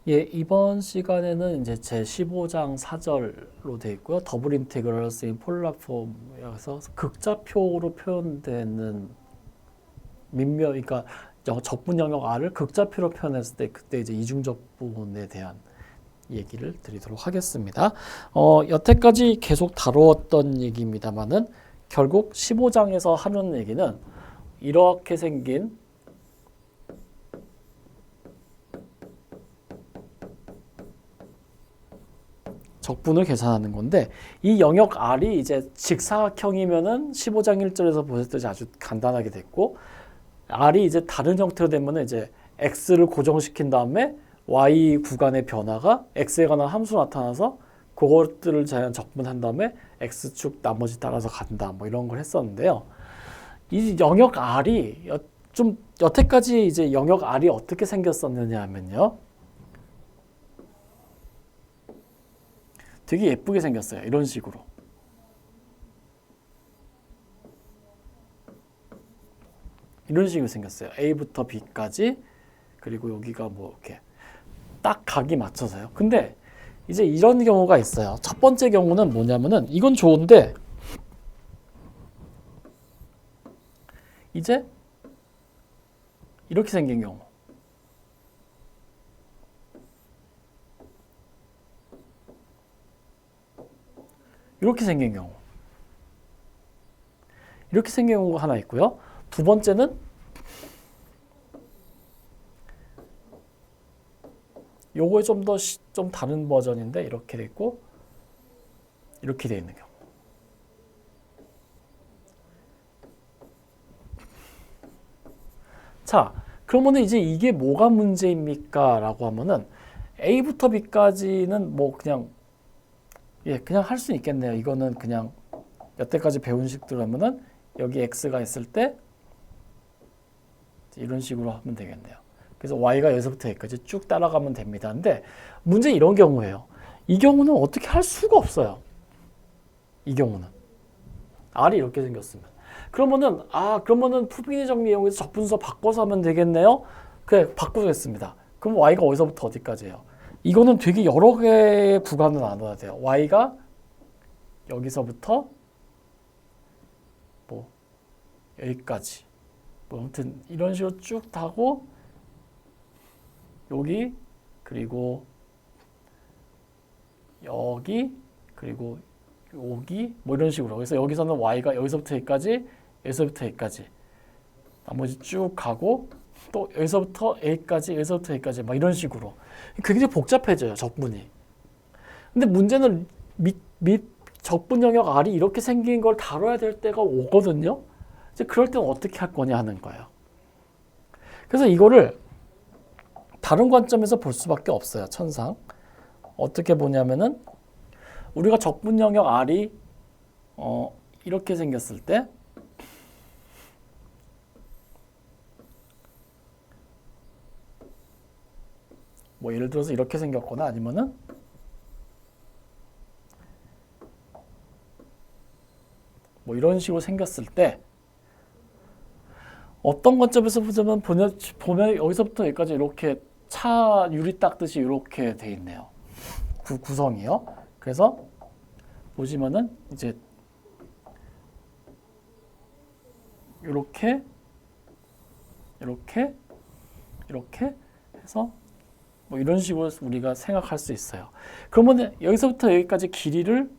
예, 이번 시간에는 이제 제 15장 4절로 되어 있고요. 더블 인테그럴스 인 폴라 폼에서 극좌표로 표현되는 그러니까 적분 영역 R을 극좌표로 표현했을 때 그때 이제 이중적 부분에 대한 얘기를 드리도록 하겠습니다. 여태까지 계속 다루었던 얘기입니다만은 결국 15장에서 하는 얘기는 이렇게 생긴 적분을 계산하는 건데, 이 영역 R이 이제 직사각형이면은 15장 1절에서 보셨듯이 아주 간단하게 됐고, R이 이제 다른 형태로 되면은 이제 X를 고정시킨 다음에 Y 구간의 변화가 X에 관한 함수 나타나서 그것들을 자연 적분한 다음에 X축 나머지 따라서 간다, 뭐 이런 걸 했었는데요. 이 영역 R이 좀 여태까지 이제 영역 R이 어떻게 생겼었느냐 하면요, 되게 예쁘게 생겼어요. 이런 식으로. 이런 식으로 생겼어요. A부터 B까지, 그리고 여기가 뭐 이렇게 딱 각이 맞춰서요. 근데 이제 이런 경우가 있어요. 첫 번째 경우는 뭐냐면은, 이건 좋은데 이제 이렇게 생긴 경우, 이렇게 생긴 경우, 이렇게 생긴 경우가 하나 있고요. 두 번째는 요거에 좀 다른 버전인데 이렇게 돼 있고 이렇게 돼 있는 경우. 자, 그러면은 이제 이게 뭐가 문제입니까? 라고 하면은 A부터 B까지는 뭐 그냥 그냥 할 수 있겠네요. 이거는 그냥 여태까지 배운 식대로 하면은 여기 X가 있을 때 이런 식으로 하면 되겠네요. 그래서 Y가 여기서부터 여기까지 쭉 따라가면 됩니다. 근데 문제 이런 경우예요. 이 경우는 어떻게 할 수가 없어요. 이 경우는. R이 이렇게 생겼으면. 그러면은 푸비니 정리 이용해서 적분수 바꿔서 하면 되겠네요. 그래, 바꾸겠습니다. 그럼 Y가 어디서부터 어디까지예요? 이거는 되게 여러 개의 구간을 나눠야 돼요. Y가 여기서부터 뭐 여기까지. 뭐 아무튼 이런 식으로 쭉 타고 여기, 그리고 여기, 그리고 여기, 뭐 이런 식으로. 그래서 여기서는 Y가 여기서부터 여기까지, 여기서부터 여기까지, 나머지 쭉 가고, 또 여기서부터 A까지, 여기서부터 여기까지, 막 이런 식으로. 굉장히 복잡해져요, 적분이. 근데 문제는 밑 적분 영역 R이 이렇게 생긴 걸 다뤄야 될 때가 오거든요. 이제 그럴 때는 어떻게 할 거냐 하는 거예요. 그래서 이거를 다른 관점에서 볼 수밖에 없어요, 천상. 어떻게 보냐면은, 우리가 적분 영역 R이 이렇게 생겼을 때, 뭐 예를 들어서 이렇게 생겼거나 아니면은 뭐 이런 식으로 생겼을 때, 어떤 관점에서 보면 여기서부터 여기까지 이렇게 차 유리 닦듯이 이렇게 돼 있네요. 구성이요. 그래서 보시면은 이제 이렇게 해서 뭐 이런 식으로 우리가 생각할 수 있어요. 그러면 여기서부터 여기까지 길이를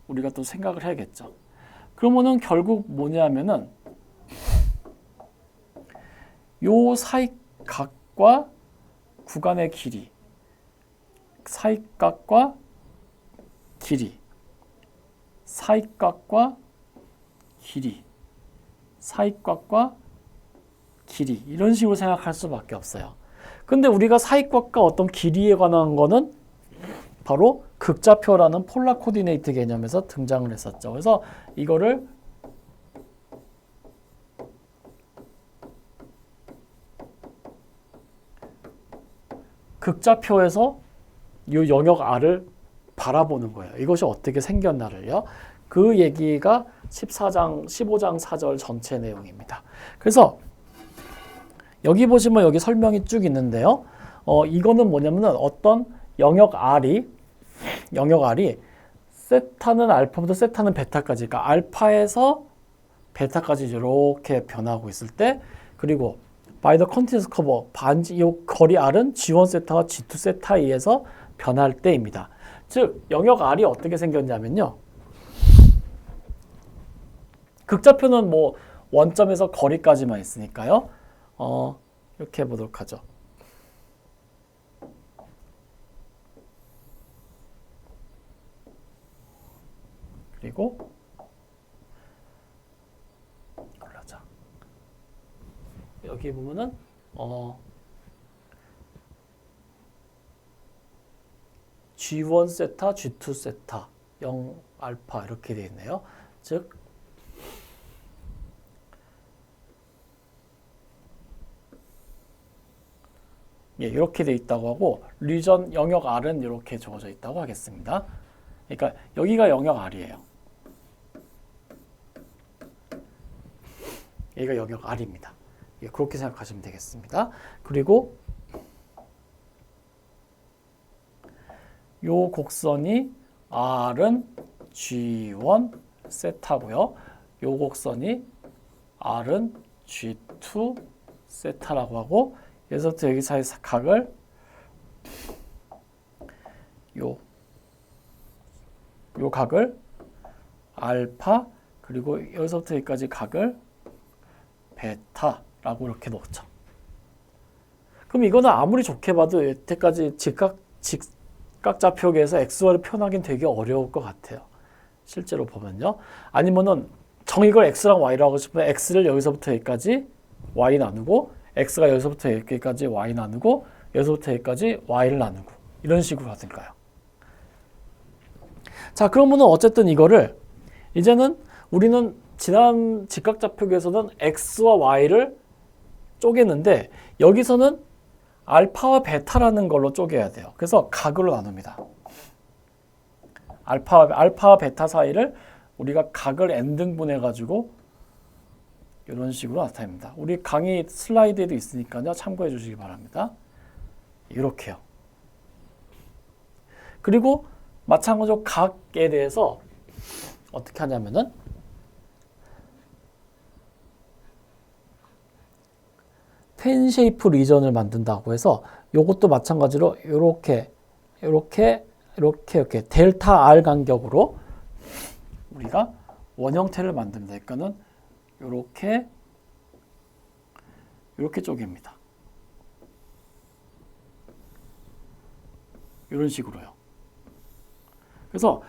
우리가 또 생각을 해야겠죠. 그러면은 결국 뭐냐면은 요 사이각과 구간의 길이, 사이각과 길이, 사이각과 길이, 사이각과 길이, 이런 식으로 생각할 수밖에 없어요. 근데 우리가 사이각과 어떤 길이에 관한 거는 바로 극좌표라는 폴라 코디네이트 개념에서 등장을 했었죠. 그래서 이거를 극좌표에서 이 영역 R을 바라보는 거예요. 이것이 어떻게 생겼나를요. 그 얘기가 15장 4절 전체 내용입니다. 그래서 여기 보시면 여기 설명이 쭉 있는데요. 이거는 뭐냐면은 어떤 영역 R이 세타는 알파부터 세타는 베타까지, 그러니까 알파에서 베타까지 이렇게 변하고 있을 때, 그리고 by the continuous curve, 반지 이 거리 R은 G1 세타와 G2 세타에 의해서 변할 때입니다. 즉 영역 R이 어떻게 생겼냐면요, 극좌표는 뭐 원점에서 거리까지만 있으니까요. 이렇게 해보도록 하죠. 그리고 골라자. 여기 보면은 G1 세타, G2 세타, 0 알파 이렇게 되어 있네요. 즉 이렇게 되어 있다고 하고, 리전 영역 R은 이렇게 적어져 있다고 하겠습니다. 그러니까 여기가 영역 R이에요. 여기가 영역 R입니다. 그렇게 생각하시면 되겠습니다. 그리고 요 곡선이 R은 G1 세타고요. 요 곡선이 R은 G2 세타라고 하고, 여기서부터 여기 사이 각을 요 각을 알파, 그리고 여기서부터 여기까지 각을 베타라고 이렇게 놓죠. 그럼 이거는 아무리 좋게 봐도 여태까지 직각좌표계에서 xy를 표현하기는 되게 어려울 것 같아요. 실제로 보면요. 아니면은 이걸 x랑 y라고 하고 싶으면 x를 여기서부터 여기까지 y 나누고, x가 여기서부터 여기까지 y 나누고, 여기서부터 여기까지 y를 나누고, 이런 식으로 하든가요. 자, 그러면은 어쨌든 이거를 이제는 우리는 지난 직각좌표에서는 x와 y를 쪼개는데, 여기서는 알파와 베타라는 걸로 쪼개야 돼요. 그래서 각으로 나눕니다. 알파와 베타 사이를 우리가 각을 n등분해 가지고 이런 식으로 나타냅니다. 우리 강의 슬라이드에도 있으니까요. 참고해 주시기 바랍니다. 이렇게요. 그리고 마찬가지로 각에 대해서 어떻게 하냐면은 펜 쉐이프 리전을 만든다고 해서 요것도 마찬가지로 이렇게 델타 R 간격으로 우리가 원 형태를 만듭니다. 그러니까는 이렇게 쪼갭니다. 이런 식으로요. 그래서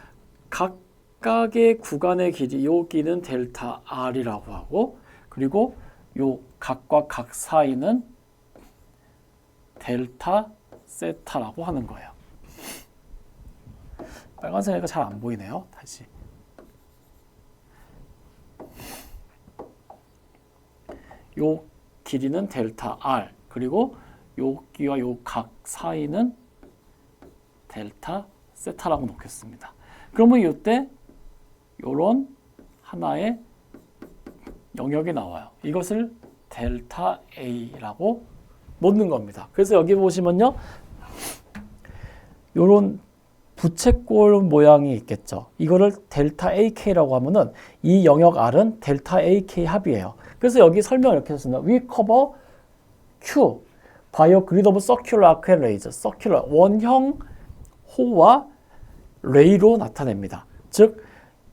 각각의 구간의 길이, 요 길이는 델타 R이라고 하고, 그리고 요 각과 각 사이는 델타 세타라고 하는 거예요. 빨간색이가 잘 안 보이네요. 다시. 요 길이는 델타 R, 그리고 여기와 요 각 사이는 델타 세타라고 놓겠습니다. 그러면 이때 요런 하나의 영역이 나와요. 이것을 델타 A라고 놓는 겁니다. 그래서 여기 보시면요, 요런 부채꼴 모양이 있겠죠. 이거를 델타 AK라고 하면은 이 영역 R은 델타 AK 합이에요. 그래서 여기 설명을 이렇게 했습니다. We cover Q by a grid of circular arc and rays. circular, 원형 호와 레이로 나타냅니다. 즉,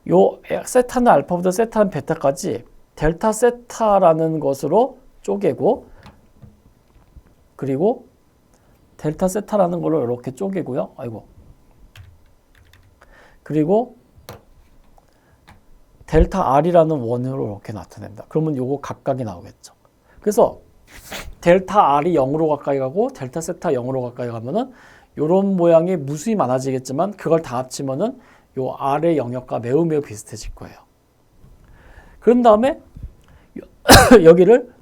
요 세타는 알파부터 세타는 베타까지 델타 세타라는 것으로 쪼개고, 그리고 델타 세타라는 걸로 이렇게 쪼개고요. 그리고 델타 R이라는 원으로 이렇게 나타냅니다. 그러면 요거 각각이 나오겠죠. 그래서 델타 R이 0으로 가까이 가고 델타 세타 0으로 가까이 가면은 요런 모양의 무수히 많아지겠지만, 그걸 다 합치면은 요 R의 영역과 매우 비슷해질 거예요. 그런 다음에 여기를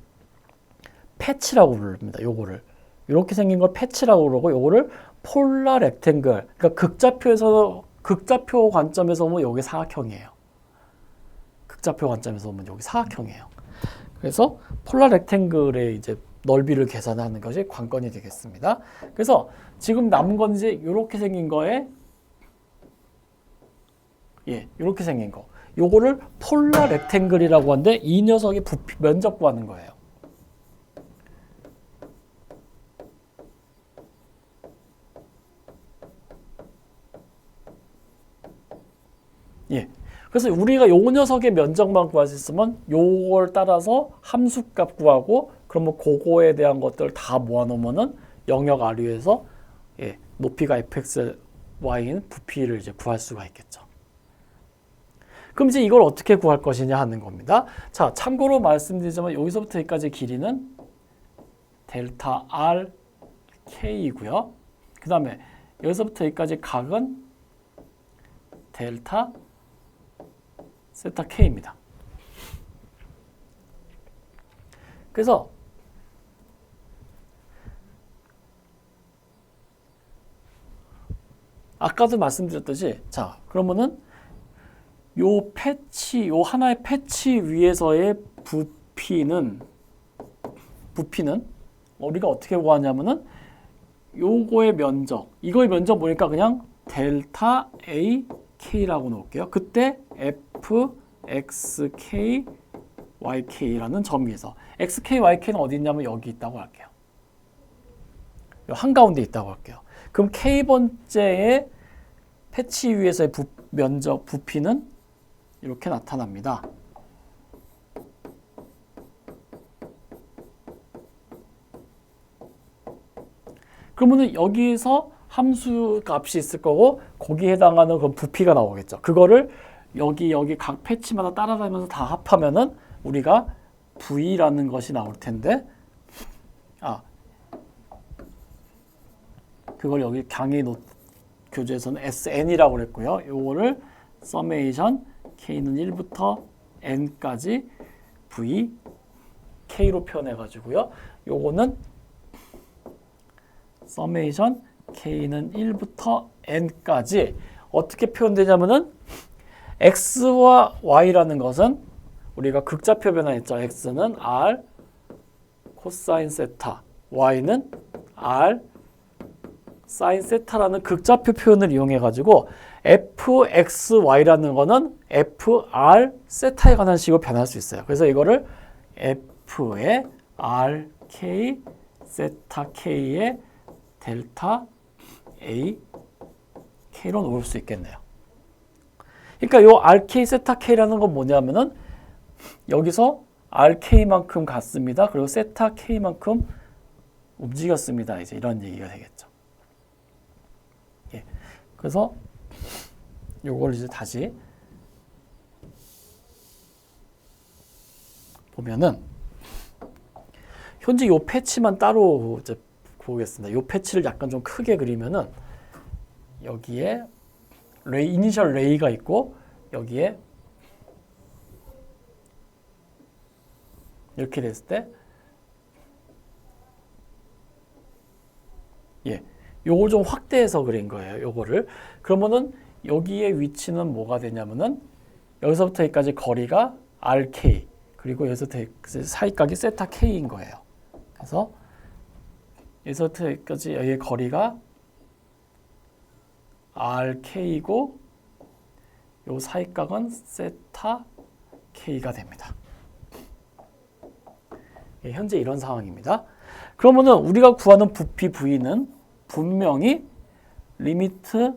패치라고 부릅니다. 요거를 이렇게 생긴 걸 패치라고 그러고, 요거를 폴라 렉탱글, 그러니까 극좌표 관점에서 보면 여기 사각형이에요. 극좌표 관점에서 보면 여기 사각형이에요. 그래서 폴라 렉탱글의 이제 넓이를 계산하는 것이 관건이 되겠습니다. 그래서 지금 남은 건 이제 이렇게 생긴 거에 이렇게 생긴 거. 요거를 폴라 렉탱글이라고 하는데 이 녀석의 부피 면적 구하는 거예요. 그래서 우리가 요 녀석의 면적만 구할 수 있으면 요걸 따라서 함수값 구하고 그러면 그거에 대한 것들 다 모아놓으면은 영역 아래에서 높이가 fx, y인 부피를 이제 구할 수가 있겠죠. 그럼 이제 이걸 어떻게 구할 것이냐 하는 겁니다. 자, 참고로 말씀드리자면 여기서부터 여기까지 길이는 델타 r k이고요. 그 다음에 여기서부터 여기까지 각은 델타 세타 k입니다. 그래서 아까도 말씀드렸듯이 자, 그러면은 요 패치, 요 하나의 패치 위에서의 부피는 우리가 어떻게 구하냐면은 요거의 면적, 이거의 면적 보니까 그냥 델타 A K라고 놓을게요. 그때 F, X, K, Y, K라는 점위에서 X, K, Y, K는 어디 있냐면 여기 있다고 할게요. 요 한가운데 있다고 할게요. 그럼 K번째의 패치 위에서의 면적, 부피는 이렇게 나타납니다. 그러면은 여기서 함수 값이 있을 거고 거기에 해당하는 그 부피가 나오겠죠. 그거를 여기 각 패치마다 따라다니면서 다 합하면은 우리가 V라는 것이 나올 텐데 그걸 여기 강의 교재에서는 SN이라고 그랬고요. 요거를 서메이션 K는 1부터 N까지 V K로 표현해 가지고요. 요거는 서메이션 K는 1부터 N까지 어떻게 표현되냐면은 X와 Y라는 것은 우리가 극좌표 변화했죠. X는 R 코사인 세타, Y는 R 사인 세타라는 극좌표 표현을 이용해 가지고 fxy라는 거는 fr 세타에 관한 식으로 변할 수 있어요. 그래서 이거를 f의 rk 세타 k의 델타 a k로 놓을 수 있겠네요. 그러니까 요 rk 세타 k라는 건 뭐냐면은 여기서 rk만큼 갔습니다. 그리고 세타 k만큼 움직였습니다. 이제 이런 얘기가 되겠죠. 그래서 요걸 이제 다시 보면은 현재 요 패치만 따로 이제 보겠습니다. 요 패치를 약간 좀 크게 그리면은 여기에 이니셜 레이가 있고 여기에 이렇게 됐을 때 요걸 좀 확대해서 그린 거예요. 요거를. 그러면은 여기에 위치는 뭐가 되냐면은 여기서부터 여기까지 거리가 RK 그리고 여기서부터 사이각이 세타 K인 거예요. 그래서 여기서부터 여기까지 여기의 거리가 RK이고 요 사이각은 세타 K가 됩니다. 현재 이런 상황입니다. 그러면은 우리가 구하는 부피 V는 분명히 리미트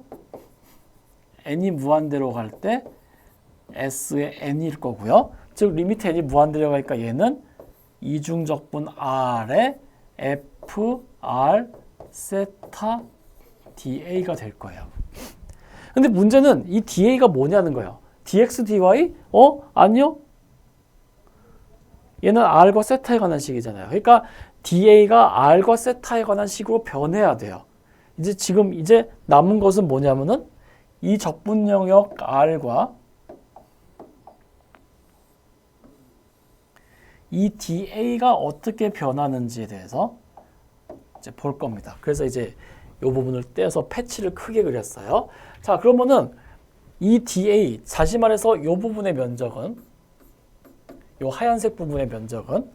n이 무한대로 갈 때 s의 n일 거고요. 즉 리미트 n이 무한대로 가니까 얘는 이중적분 r의 fr 세타 da가 될 거예요. 근데 문제는 이 da가 뭐냐는 거예요. dx dy? 아니요. 얘는 r과 세타에 관한 식이잖아요. 그러니까 da가 r과 세타에 관한 식으로 변해야 돼요. 이제 남은 것은 뭐냐면은 이 적분 영역 r과 이 da가 어떻게 변하는지에 대해서 이제 볼 겁니다. 그래서 이제 이 부분을 떼서 패치를 크게 그렸어요. 자, 그러면은 이 da, 다시 말해서 이 부분의 면적은 이 하얀색 부분의 면적은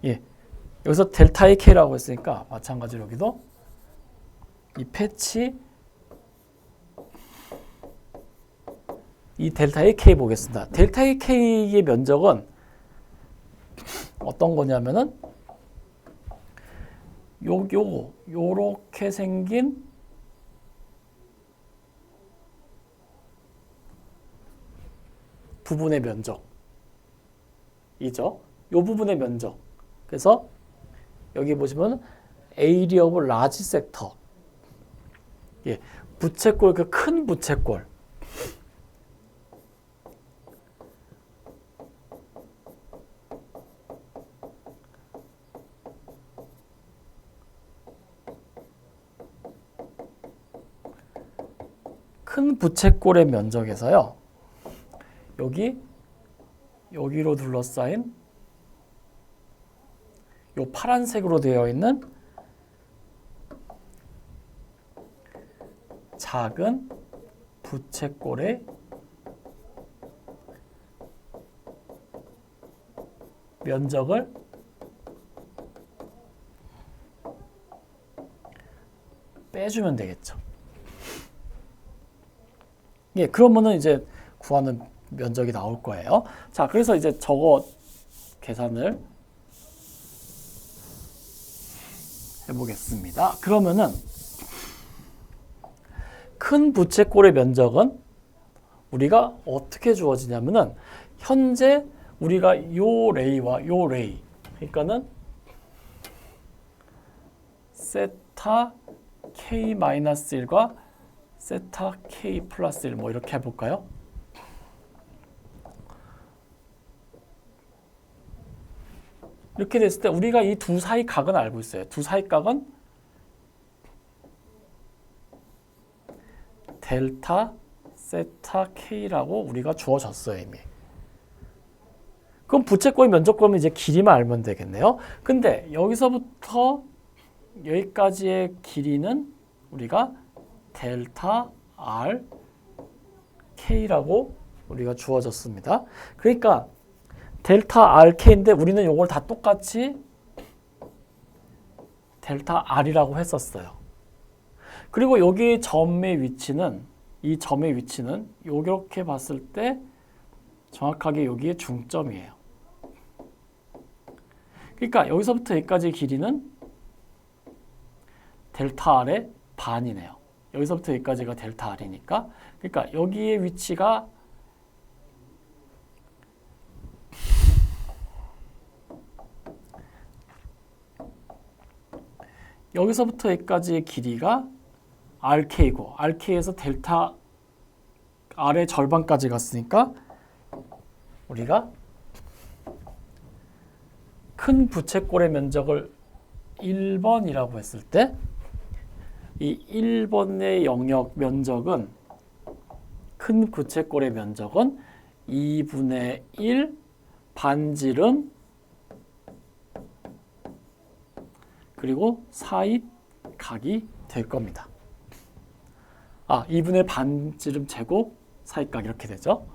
예, 여기서 델타의 K라고 했으니까 마찬가지로 여기도 이 패치 이 델타의 K 보겠습니다. 델타의 K의 면적은 어떤 거냐면은 요렇게 생긴 부분의 면적이죠. 요 부분의 면적. 그래서 여기 보시면 area of large sector. 예, 부채꼴, 그 큰 부채꼴. 큰 부채꼴의 면적에서요. 여기로 둘러싸인 요 파란색으로 되어 있는 작은 부채꼴의 면적을 빼주면 되겠죠. 예, 그러면은 이제 구하는 면적이 나올 거예요. 자, 그래서 이제 저거 계산을 해보겠습니다. 그러면은 큰 부채꼴의 면적은 우리가 어떻게 주어지냐면은 현재 우리가 요 레이와 요 레이, 그러니까는 세타 k-1과 세타 k 플러스 1 뭐 이렇게 해볼까요? 이렇게 됐을 때 우리가 이 두 사이 각은 알고 있어요. 두 사이 각은 델타 세타 k라고 우리가 주어졌어요, 이미. 그럼 부채꼴의 면적 구하면 이제 길이만 알면 되겠네요. 근데 여기서부터 여기까지의 길이는 우리가 델타 r k라고 우리가 주어졌습니다. 그러니까 델타 rk인데 우리는 이걸 다 똑같이 델타 r이라고 했었어요. 그리고 여기 점의 위치는, 이 점의 위치는 이렇게 봤을 때 정확하게 여기에 중점이에요. 그러니까 여기서부터 여기까지 길이는 델타 r의 반이네요. 여기서부터 여기까지가 델타 r이니까, 그러니까 여기의 위치가 여기서부터 여기까지의 길이가 RK고 RK에서 델타 R의 절반까지 갔으니까 우리가 큰 부채꼴의 면적을 1번이라고 했을 때 이 1번의 영역 면적은, 큰 부채꼴의 면적은 2분의 1 반지름 그리고 사이 각이 될 겁니다. 2분의 반지름 제곱 사이각 이렇게 되죠.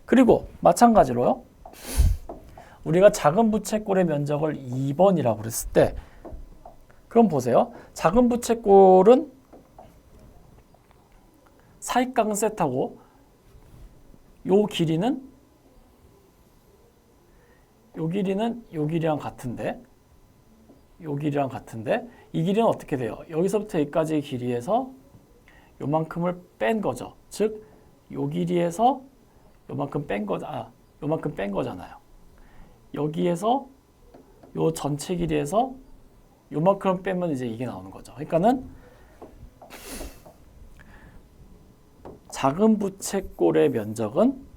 그리고 마찬가지로요. 우리가 작은 부채꼴의 면적을 2번이라고 그랬을 때, 그럼 보세요. 작은 부채꼴은 사이각은 세타고 요 길이는 요 길이랑 같은데 이 길이는 어떻게 돼요? 여기서부터 여기까지의 길이에서 요만큼을 뺀 거죠. 즉, 요 길이에서 요만큼 뺀 거잖아요. 여기에서 요 전체 길이에서 요만큼 빼면 이제 이게 나오는 거죠. 그러니까는 작은 부채꼴의 면적은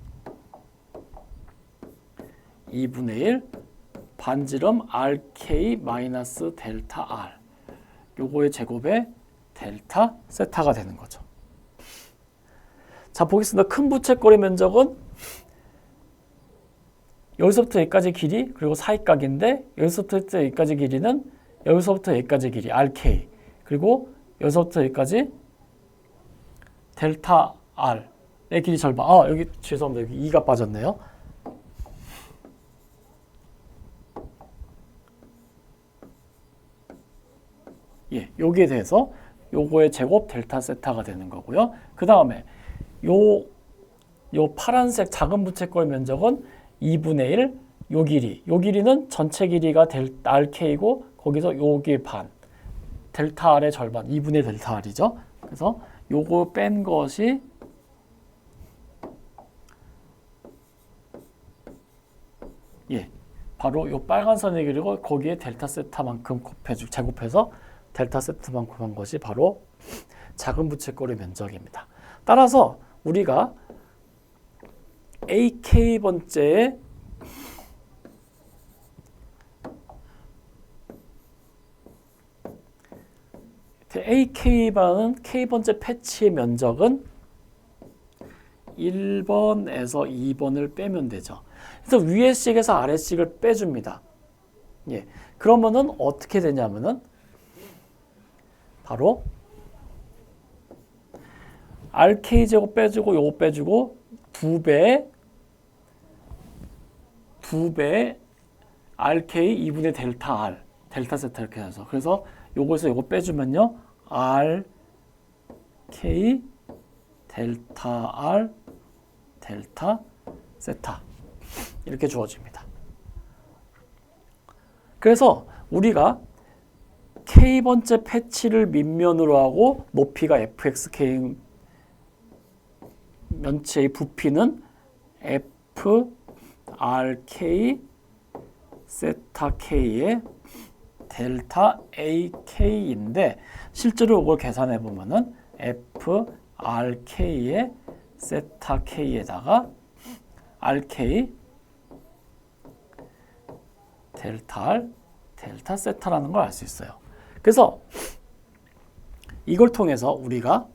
2분의 1 반지름 RK 마이너스 델타 R, 요거의 제곱에 델타 세타가 되는 거죠. 자, 보겠습니다. 큰 부채꼴의 면적은 여기서부터 여기까지 길이 그리고 사이각인데, 여기서부터 여기까지 길이는 여기서부터 여기까지 길이 RK 그리고 여기서부터 여기까지 델타 R의 길이 절반. 여기 죄송합니다. 여기 2가 빠졌네요. 예, 여기에 대해서 요거의 제곱 델타 세타가 되는 거고요. 그 다음에 요 파란색 작은 부채꼴 면적은 2분의 1, 요 길이는 전체 길이가 RK고 거기서 요게 반, 델타 R의 절반, 2분의 델타 R이죠. 그래서 요거 뺀 것이 바로 요 빨간 선의 길이고 거기에 델타 세타만큼 제곱해서 델타 세타만큼 한 것이 바로 작은 부채꼴의 면적입니다. 따라서 우리가 AK번째의 AK반은 K번째 패치의 면적은 1번에서 2번을 빼면 되죠. 그래서 위에 식에서 아래 식을 빼줍니다. 예. 그러면은 어떻게 되냐면은 바로 RK제곱 빼주고 요거 빼주고 2배 RK 2분의 델타 R 델타 세타 이렇게 해서 그래서 요거에서 요거 빼주면요 RK 델타 R 델타 세타 이렇게 주어집니다. 그래서 우리가 K번째 패치를 밑면으로 하고 높이가 fxk 면체의 부피는 frk 세타 k의 델타 ak인데 실제로 이걸 계산해 보면은 frk의 세타 k에다가 rk 델타 R 델타 세타라는 걸 알 수 있어요. 그래서 이걸 통해서 우리가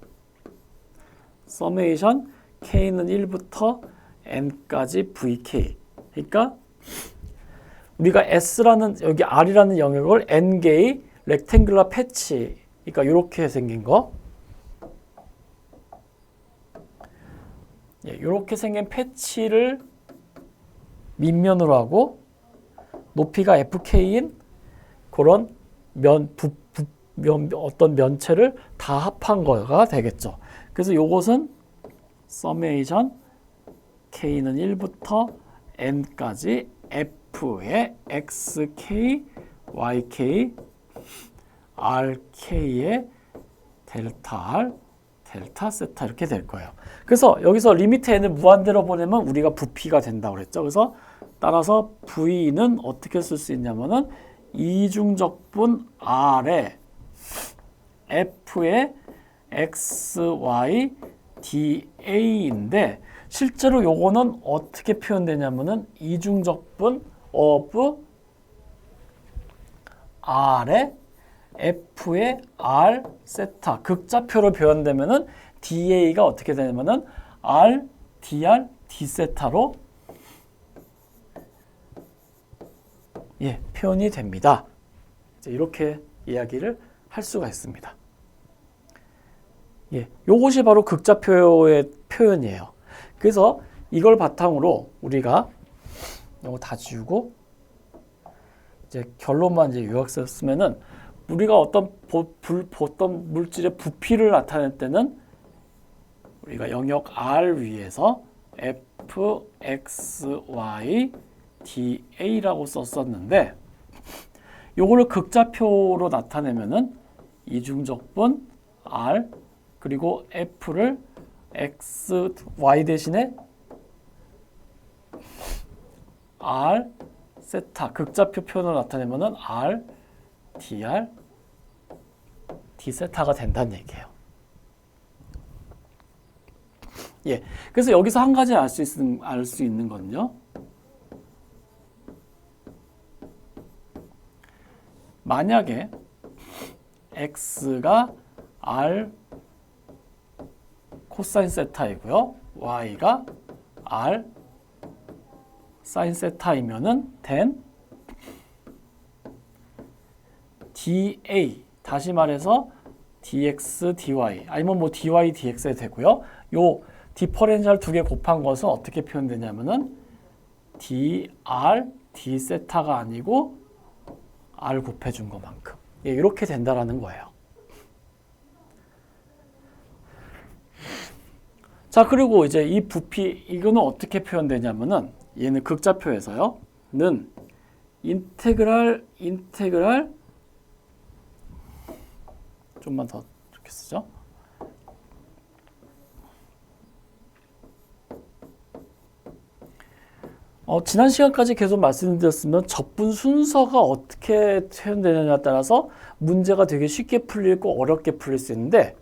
서메이션 k는 1부터 n까지 vk 그러니까 우리가 s라는 여기 r이라는 영역을 n개의 렉탱글러 패치 그러니까 이렇게 생긴 거 이렇게 생긴 패치를 밑면으로 하고 높이가 fk인 그런 어떤 면체를 다 합한 거가 되겠죠. 그래서 요것은 서메이션 k는 1부터 n까지 f의 xk, yk, rk의 델타 r, 델타 세타 이렇게 될 거예요. 그래서 여기서 리미트 n을 무한대로 보내면 우리가 부피가 된다고 그랬죠. 그래서 따라서 v는 어떻게 쓸 수 있냐면은 이중적분 r에 f의 x, y, da인데 실제로 요거는 어떻게 표현되냐면은 이중적분 of r에 f의 r 세타 극좌표로 표현되면은 da가 어떻게 되냐면은 r, dr, d 세타로 표현이 됩니다. 이렇게 이야기를 할 수가 있습니다. 요것이 바로 극좌표의 표현이에요. 그래서 이걸 바탕으로 우리가 이거 다 지우고 이제 결론만 이제 요약해서 쓰면은 우리가 어떤 물질의 부피를 나타낼 때는 우리가 영역 R 위에서 f, x, y, da라고 썼었는데 요거를 극좌표로 나타내면은 이중적분 R 그리고 f를 x, y 대신에 r 세타 극좌표 표현으로 나타내면은 r, dr, d 세타가 된다는 얘기예요. 그래서 여기서 한 가지 알 수 있는 거는요. 만약에 x가 r 코사인 세타이고요. y가 r 사인 세타이면은 then dA 다시 말해서 dx, dy 아니면 뭐 dy, dx 되고요. 요 디퍼렌셜 두 개 곱한 것은 어떻게 표현되냐면은 dr, d 세타가 아니고 r 곱해준 것만큼 예, 이렇게 된다라는 거예요. 자, 그리고 이제 이 부피 이거는 어떻게 표현되냐면은 얘는 극좌표에서요. 는 인테그랄 좀만 더 좋게 쓰죠. 지난 시간까지 계속 말씀드렸으면 접분 순서가 어떻게 표현되느냐에 따라서 문제가 되게 쉽게 풀리고 어렵게 풀릴 수 있는데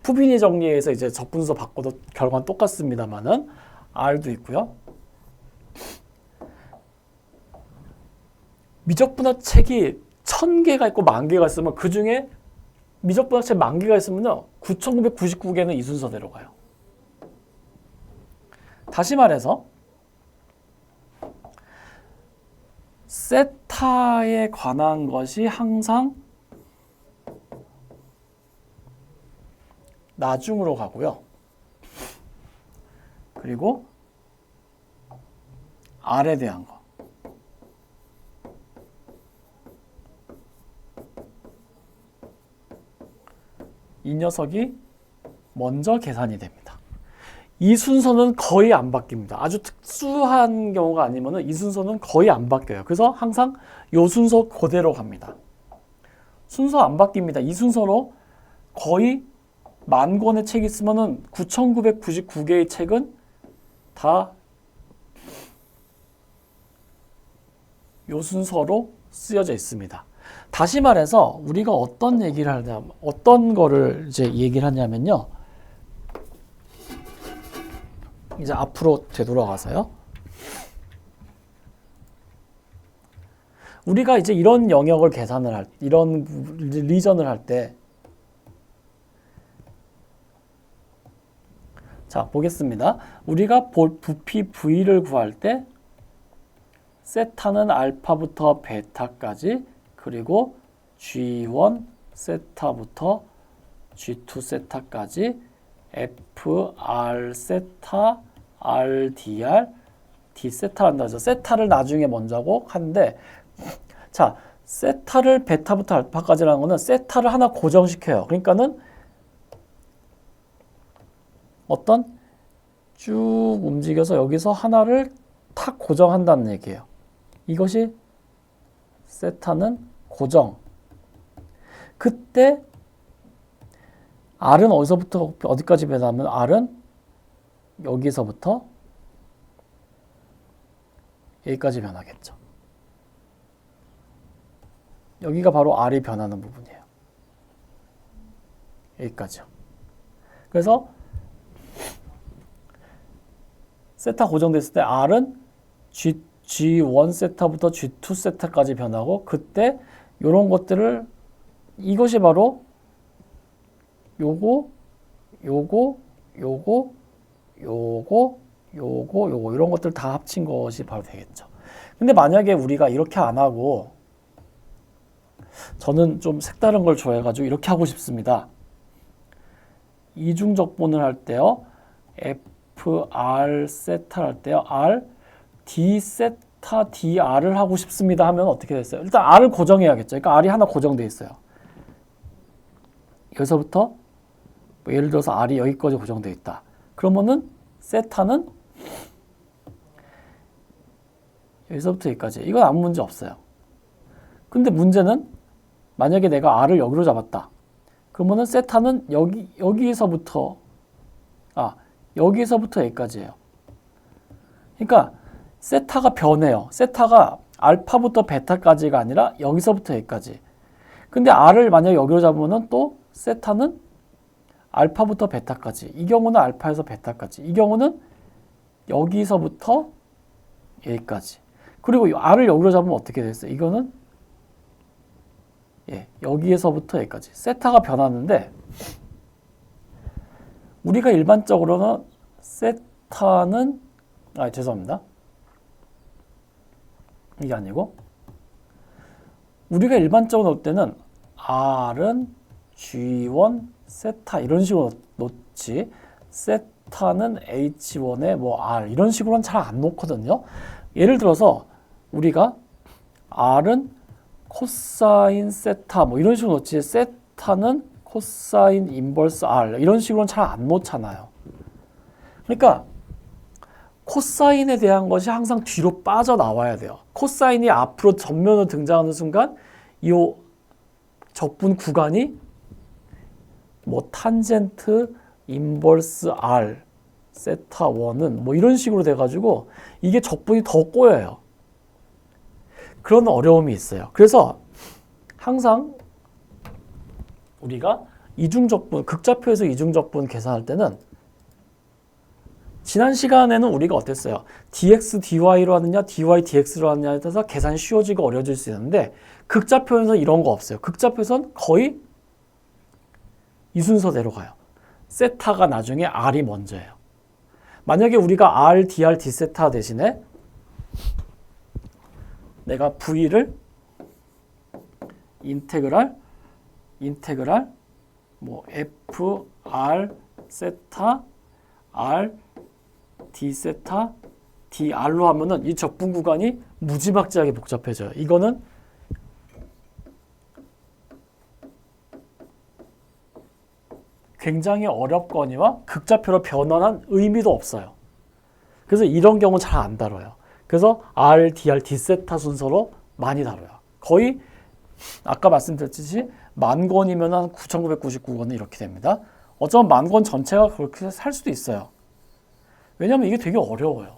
푸비니 정리에서 이제 접분 순서 바꿔도 결과는 똑같습니다만은 R도 있고요. 미적분화책이 1000개가 있고 10,000개가 있으면 그 중에 미적분화책 10,000개가 있으면요 9,999개는 이 순서대로 가요. 다시 말해서 세타에 관한 것이 항상 나중으로 가고요. 그리고 R에 대한 거. 이 녀석이 먼저 계산이 됩니다. 이 순서는 거의 안 바뀝니다. 아주 특수한 경우가 아니면 이 순서는 거의 안 바뀌어요. 그래서 항상 이 순서 그대로 갑니다. 순서 안 바뀝니다. 이 순서로 거의 10,000권의 책이 있으면 9,999개의 책은 다 이 순서로 쓰여져 있습니다. 다시 말해서 우리가 어떤 얘기를 하냐면 어떤 거를 이제 얘기를 하냐면요. 이제 앞으로 되돌아가서요. 우리가 이제 이런 영역을 계산을 할 이런 리전을 할 때 자, 보겠습니다. 우리가 부피 V를 구할 때 세타는 알파부터 베타까지 그리고 G1 세타부터 G2 세타까지 F, R 세타, R, DR, D 세타란다 하죠. 세타를 나중에 먼저고 하는데 자, 세타를 베타부터 알파까지라는 거는 세타를 하나 고정시켜요. 그러니까는 어떤 쭉 움직여서 여기서 하나를 탁 고정한다는 얘기예요. 이것이 세타는 고정. 그때 R은 어디서부터 어디까지 변하면 R은 여기서부터 여기까지 변하겠죠. 여기가 바로 R이 변하는 부분이에요. 여기까지요. 그래서 세타 고정됐을 때 R은 G1 세타부터 G2 세타까지 변하고 그때 이런 것들을 이것이 바로 요거 이런 것들 다 합친 것이 바로 되겠죠. 근데 만약에 우리가 이렇게 안 하고 저는 좀 색다른 걸 좋아해가지고 이렇게 하고 싶습니다. 이중적분을 할 때요. F, R 세타를 할 때요. R, D 세타, DR을 하고 싶습니다 하면 어떻게 됐어요? 일단 R을 고정해야겠죠. 그러니까 R이 하나 고정되어 있어요. 여기서부터 뭐 예를 들어서 R이 여기까지 고정되어 있다. 그러면은 세타는 여기서부터 여기까지. 이건 아무 문제 없어요. 근데 문제는 만약에 내가 R을 여기로 잡았다. 그러면은 세타는 여기서부터 여기까지예요. 그러니까 세타가 변해요. 세타가 알파부터 베타까지가 아니라 여기서부터 여기까지. 근데 R을 만약에 여기로 잡으면은 또 세타는 알파부터 베타까지. 이 경우는 알파에서 베타까지. 이 경우는 여기서부터 여기까지. 그리고 R을 여기로 잡으면 어떻게 됐어요? 이거는 여기에서부터 여기까지. 세타가 변하는데 우리가 일반적으로는 세타는 죄송합니다. 이게 아니고 우리가 일반적으로 놓을 때는 R은 G1 세타 이런 식으로 놓지 세타는 H1에 뭐 R 이런 식으로는 잘 안 놓거든요. 예를 들어서 우리가 R은 코사인 세타 뭐 이런 식으로 놓지 세타는 코사인 인버스 R 이런 식으로는 잘 안 놓잖아요. 그러니까 코사인에 대한 것이 항상 뒤로 빠져나와야 돼요. 코사인이 앞으로 전면으로 등장하는 순간 이 적분 구간이 뭐 탄젠트 인버스 R 세타 1은 뭐 이런 식으로 돼가지고 이게 적분이 더 꼬여요. 그런 어려움이 있어요. 그래서 항상 우리가 이중적분, 극좌표에서 이중적분 계산할 때는 지난 시간에는 우리가 어땠어요? dx dy로 하느냐 dy dx로 하느냐에 따라서 계산이 쉬워지고 어려워질 수 있는데 극좌표에서 이런 거 없어요. 극좌표에서는 거의 이 순서대로 가요. 세타가 나중에 r이 먼저예요. 만약에 우리가 r, dr, d세타 대신에 내가 v를 인테그랄 뭐 f r 세타 r d 세타 dr로 하면은 이 적분 구간이 무지막지하게 복잡해져요. 이거는 굉장히 어렵거니와 극좌표로 변환한 의미도 없어요. 그래서 이런 경우 잘 안 다뤄요. 그래서 R, DR, D세타 순서로 많이 다뤄요. 거의 아까 말씀드렸듯이 10,000권이면 한 9,999권은 이렇게 됩니다. 어쩌면 10,000권 전체가 그렇게 살 수도 있어요. 왜냐하면 이게 되게 어려워요.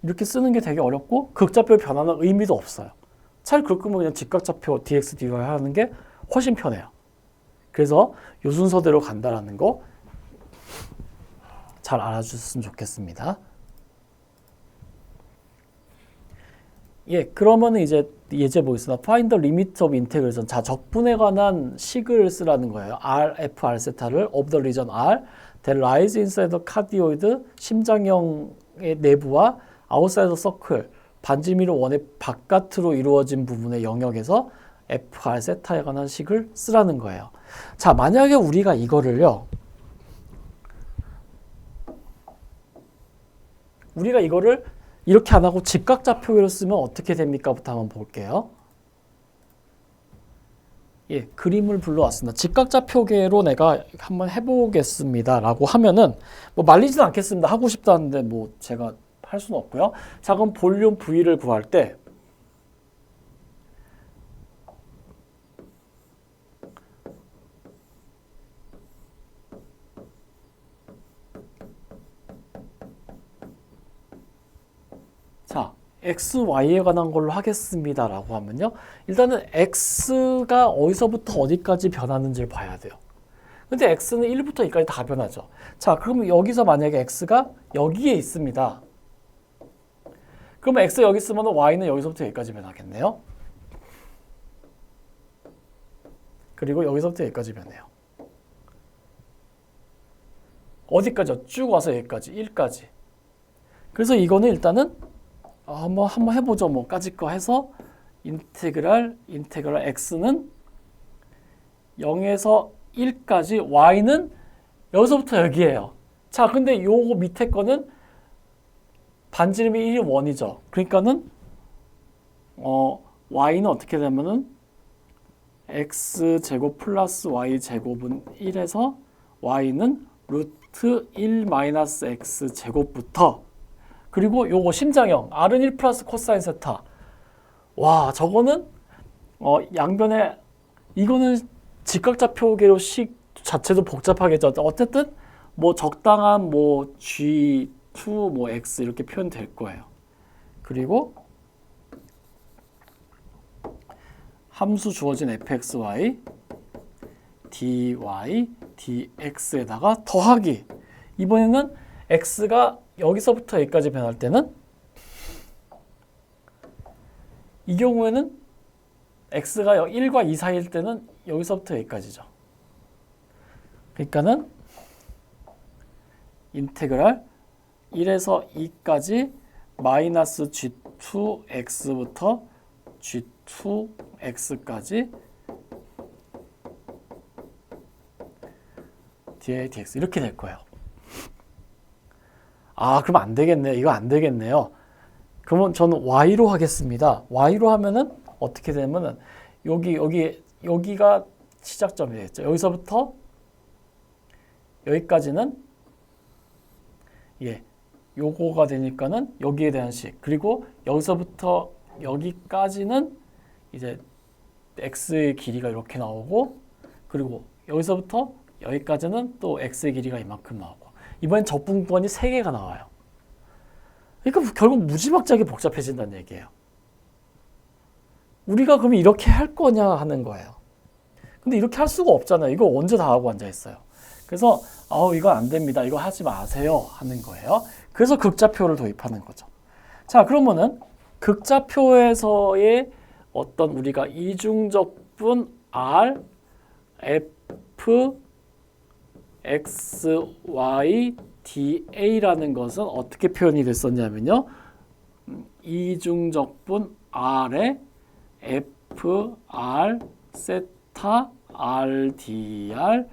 이렇게 쓰는 게 되게 어렵고 극좌표 변화는 의미도 없어요. 차라리 그럴 거면 그냥 직각좌표 dx, dy 하는 게 훨씬 편해요. 그래서 요 순서대로 간다라는 거 잘 알아주셨으면 좋겠습니다. 예, 그러면은 이제 예제 보겠습니다. Find the limit of integration. 자, 적분에 관한 식을 쓰라는 거예요. R, F, R 세타를 of the region R that lies inside the cardioid 심장형의 내부와 outside the circle 반지미를 원의 바깥으로 이루어진 부분의 영역에서 F, R 세타에 관한 식을 쓰라는 거예요. 자, 만약에 우리가 이거를요. 우리가 이거를 이렇게 안 하고 직각좌표로 쓰면 어떻게 됩니까? 부터 한번 볼게요. 예, 그림을 불러왔습니다. 직각좌표계로 내가 한번 해보겠습니다. 라고 하면은, 뭐 말리지는 않겠습니다. 하고 싶다는데 뭐 제가 할 수는 없고요. 자, 그럼 볼륨 V를 구할 때, 자, x, y에 관한 걸로 하겠습니다. 라고 하면요. 일단은 x가 어디서부터 어디까지 변하는지를 봐야 돼요. 근데 x는 1부터 2까지 다 변하죠. 자, 그럼 여기서 만약에 x가 여기에 있습니다. 그러면 x 여기 있으면 y는 여기서부터 여기까지 변하겠네요. 그리고 여기서부터 여기까지 변해요. 어디까지요? 쭉 와서 여기까지, 1까지. 그래서 이거는 일단은 한번 해보죠. 뭐까지 거 해서 인테그랄 x는 0에서 1까지 y는 여기서부터 여기예요. 자, 근데 요거 밑에 거는 반지름이 1이 1이죠. 그러니까는 y는 어떻게 되면은 x제곱 플러스 y제곱은 1에서 y는 루트 1 마이너스 x제곱부터 그리고 요거 심장형 R은 1 플러스 코사인 세타. 와, 저거는 양변에 이거는 직각좌표계로 식 자체도 복잡하겠죠. 어쨌든 뭐 적당한 뭐 G2 뭐 X 이렇게 표현될 거예요. 그리고 함수 주어진 fxy dy dx에다가 더하기. 이번에는 x가 여기서부터 여기까지 변할 때는 이 경우에는 x가 1과 2 사이일 때는 여기서부터 여기까지죠. 그러니까는 인테그랄 1에서 2까지 마이너스 g2x부터 g2x까지 dx 이렇게 될 거예요. 아, 그럼 안 되겠네요. 이거 안 되겠네요. 그러면 저는 y로 하겠습니다. y로 하면은 어떻게 되면은 여기가 시작점이 되겠죠. 여기서부터 여기까지는 요거가 되니까는 여기에 대한 식. 그리고 여기서부터 여기까지는 이제 x의 길이가 이렇게 나오고, 그리고 여기서부터 여기까지는 또 x의 길이가 이만큼 나오고, 이번엔 적분권이 3개가 나와요. 그러니까 결국 무지막지하게 복잡해진다는 얘기예요. 우리가 그러면 이렇게 할 거냐 하는 거예요. 근데 이렇게 할 수가 없잖아요. 이거 언제 다 하고 앉아 있어요. 그래서 이거 안 됩니다. 이거 하지 마세요 하는 거예요. 그래서 극좌표를 도입하는 거죠. 자, 그러면은 극좌표에서의 어떤 우리가 이중적분 R, F, X, Y, dA라는 것은 어떻게 표현이 됐었냐면요. 이중적분 R에 F, R, 세타, R, dR,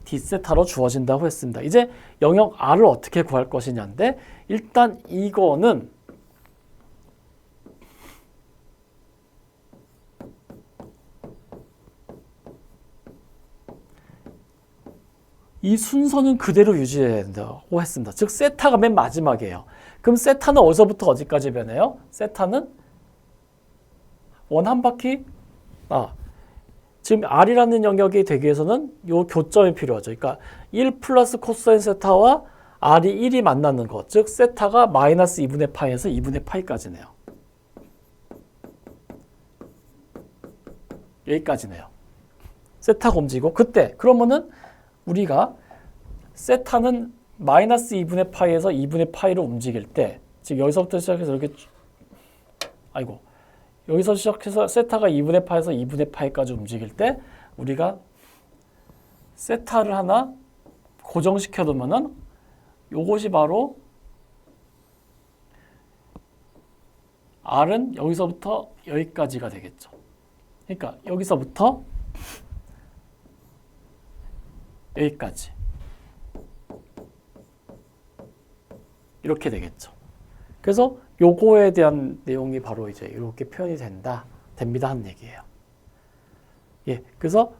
d세타로 주어진다고 했습니다. 이제 영역 R을 어떻게 구할 것이냐인데, 일단 이거는 이 순서는 그대로 유지해야 된다고 했습니다. 즉 세타가 맨 마지막이에요. 그럼 세타는 어디서부터 어디까지 변해요? 세타는 한 바퀴 지금 R이라는 영역이 되기 위해서는 요 교점이 필요하죠. 그러니까 1 플러스 코사인 세타와 R이 1이 만나는 것, 즉 세타가 마이너스 2분의 파이에서 2분의 파이까지네요. 여기까지네요. 세타가 움직이고, 그때 그러면은 우리가 세타는 마이너스 2분의 파이에서 2분의 파이로 움직일 때, 즉 여기서부터 시작해서 이렇게 여기서 시작해서 세타가 2분의 파에서 2분의 파이까지 움직일 때 우리가 세타를 하나 고정시켜 두면은 요것이 바로 R은 여기서부터 여기까지가 되겠죠. 그러니까 여기서부터 여기까지 이렇게 되겠죠. 그래서 요거에 대한 내용이 바로 이제 이렇게 표현이 됩니다 하는 얘기예요. 그래서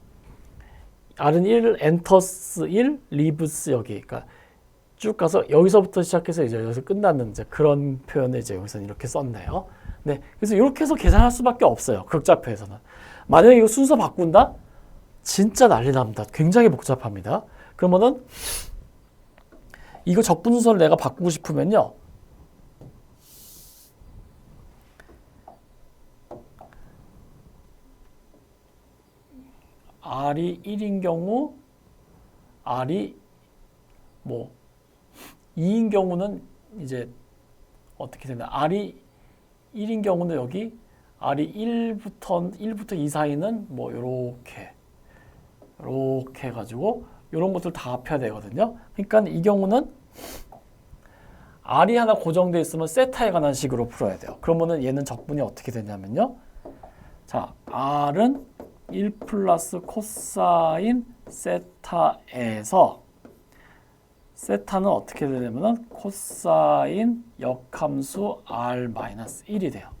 R은 1, 엔터스 1, 리브스 여기, 그러니까 쭉 가서 여기서부터 시작해서 이제 여기서 끝나는 이제 그런 표현을 이제 여기서는 이렇게 썼네요. 네, 그래서 이렇게 해서 계산할 수밖에 없어요. 극좌표에서는. 만약에 이거 순서 바꾼다? 진짜 난리 납니다. 굉장히 복잡합니다. 그러면은 이거 적분 순서를 내가 바꾸고 싶으면요. R이 1인 경우, R이 2인 경우는 이제 어떻게 되나? R이 1인 경우는 여기 R이 1부터 2 사이는 요렇게 해가지고 이런 것들 다 합해야 되거든요. 그러니까 이 경우는 R이 하나 고정되어 있으면 세타에 관한 식으로 풀어야 돼요. 그러면은 얘는 적분이 어떻게 되냐면요. 자, R은 1 플러스 코사인 세타에서 세타는 어떻게 되냐면은 코사인 역함수 R 마이너스 1이 돼요.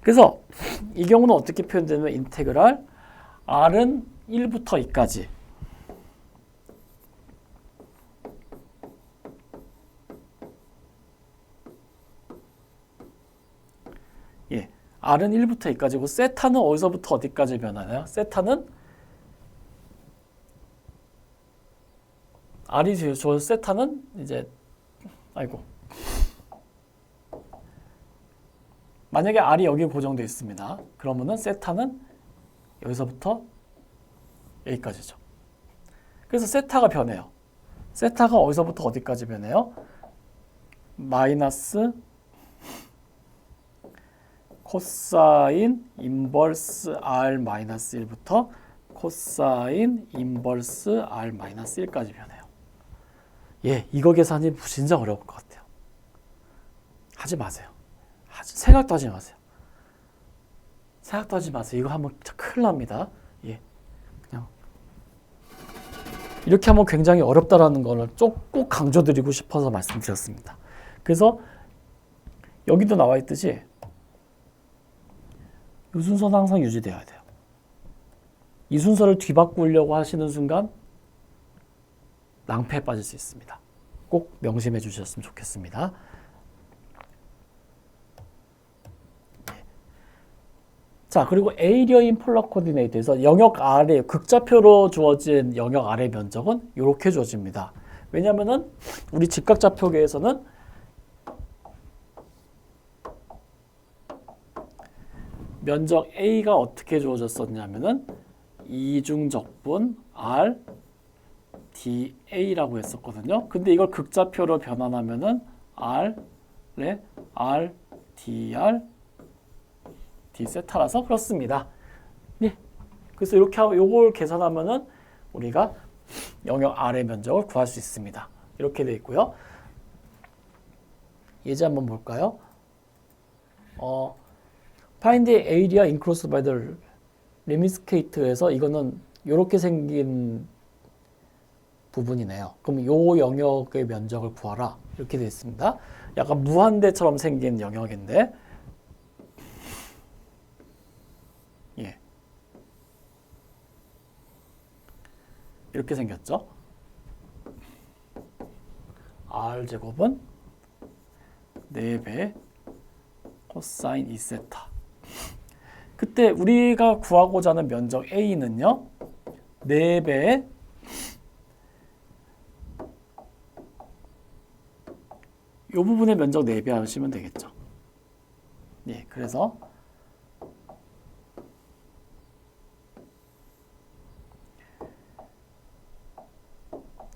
그래서 이 경우는 어떻게 표현되냐면 인테그랄 R은 1부터 2까지 R은 1부터 2까지고 세타는 어디서부터 어디까지 변하나요? 세타는 R이 저 세타는 이제 만약에 R이 여기 고정되어 있습니다. 그러면은 세타는 여기서부터 여기까지죠. 그래서 세타가 변해요. 세타가 어디서부터 어디까지 변해요? 마이너스 코사인 인버스 R 마이너스 1부터 코사인 인버스 R 마이너스 1까지 변해요. 이거 계산이 진짜 어려울 것 같아요. 하지 마세요. 생각도 하지 마세요. 생각도 하지 마세요. 이거 하면 큰일 납니다. 그냥 이렇게 하면 굉장히 어렵다라는 거를 꼭 강조드리고 싶어서 말씀드렸습니다. 그래서 여기도 나와 있듯이 이 순서는 항상 유지되어야 돼요. 이 순서를 뒤바꾸려고 하시는 순간 낭패에 빠질 수 있습니다. 꼭 명심해 주셨으면 좋겠습니다. 자, 그리고 에이리어 인 폴라 코디네이트에서 영역 아래, 극좌표로 주어진 영역 아래 면적은 이렇게 주어집니다. 왜냐면은 우리 직각좌표계에서는 면적 A가 어떻게 주어졌었냐면은 이중적분 R dA라고 했었거든요. 근데 이걸 극좌표로 변환하면은 R에 R dR d 세타라서 그렇습니다. 네. 그래서 이렇게 하고 요걸 계산하면은 우리가 영역 R의 면적을 구할 수 있습니다. 이렇게 되어 있고요. 예제 한번 볼까요? Find the area enclosed by the lemniscate에서 이거는 이렇게 생긴 부분이네요. 그럼 요 영역의 면적을 구하라. 이렇게 되어 있습니다. 약간 무한대처럼 생긴 영역인데 예. 이렇게 생겼죠. R제곱은 4배 코사인 2세타. 그때 우리가 구하고자 하는 면적 A는요. 4배의 이 부분의 면적 4배 하시면 되겠죠. 예, 그래서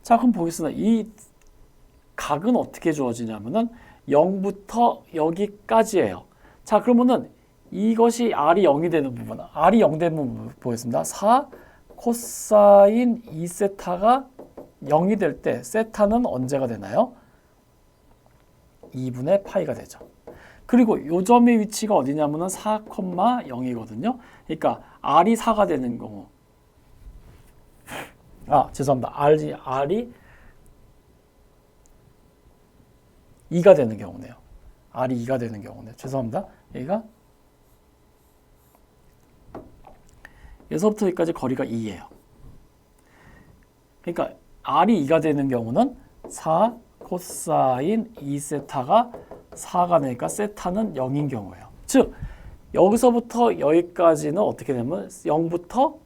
자, 그럼 보겠습니다. 이 각은 어떻게 주어지냐면은 0부터 여기까지예요. 자, 그러면은 이것이 R이 0이 되는 부분, R이 0 되는 부분 보겠습니다. 4 코사인 2세타가 0이 될 때 세타는 언제가 되나요? 2분의 파이가 되죠. 그리고 요 점의 위치가 어디냐면은 4,0이거든요. 그러니까 R이 4가 되는 경우. 죄송합니다. R이 2가 되는 경우네요. R이 2가 되는 경우네요. 죄송합니다. 여기가 여기서부터 여기까지 거리가 2예요. 그러니까 R이 2가 되는 경우는 4 코사인 2세타가 4가 되니까 세타는 0인 경우예요. 즉 여기서부터 여기까지는 어떻게 되면 0부터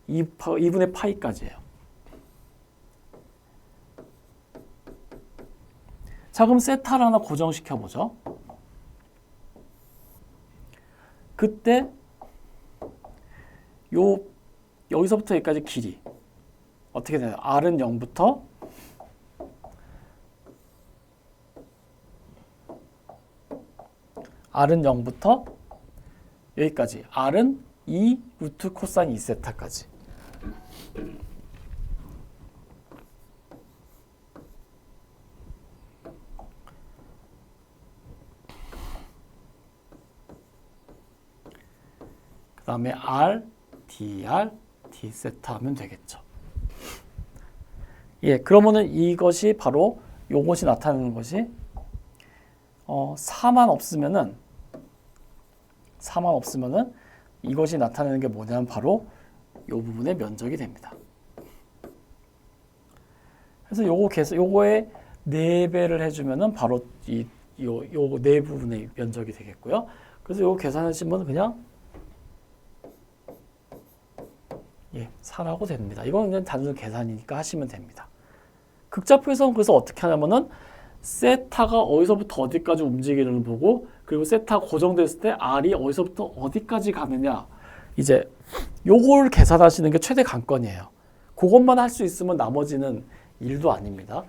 2분의 파이까지예요. 자, 그럼 세타를 하나 고정시켜 보죠. 그때 여기서부터 여기까지 길이 어떻게 되나요? R은 0부터 여기까지. R은 2 루트 코사인 2세타까지. 그 다음에 R, dR, d세타 하면 되겠죠. 예, 그러면은 이것이 바로 요것이 나타나는 것이 4만 없으면은 이것이 나타내는 게 뭐냐면 바로 요 부분의 면적이 됩니다. 그래서 요거에 4배를 해주면은 바로 요 네 부분의 면적이 되겠고요. 그래서 요거 계산하시면 그냥 4라고 됩니다. 이건 그냥 단순 계산이니까 하시면 됩니다. 극좌표에서는 그래서 어떻게 하냐면은 세타가 어디서부터 어디까지 움직이는 보고 그리고 세타가 고정됐을 때 R이 어디서부터 어디까지 가느냐 이제 요걸 계산하시는 게 최대 관건이에요. 그것만 할 수 있으면 나머지는 일도 아닙니다.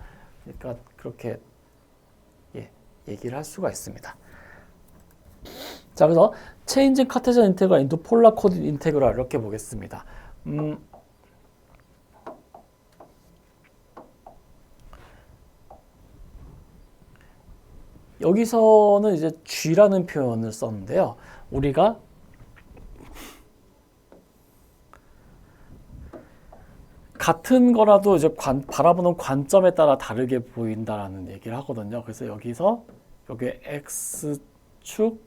그러니까 그렇게 얘기를 할 수가 있습니다. 자, 그래서 체인징 카테전 인테그랄 인투 폴라 코디네이트 인테그랄 이렇게 보겠습니다. 여기서는 이제 G라는 표현을 썼는데요. 우리가 같은 거라도 이제 바라보는 관점에 따라 다르게 보인다라는 얘기를 하거든요. 그래서 여기서 여기 X축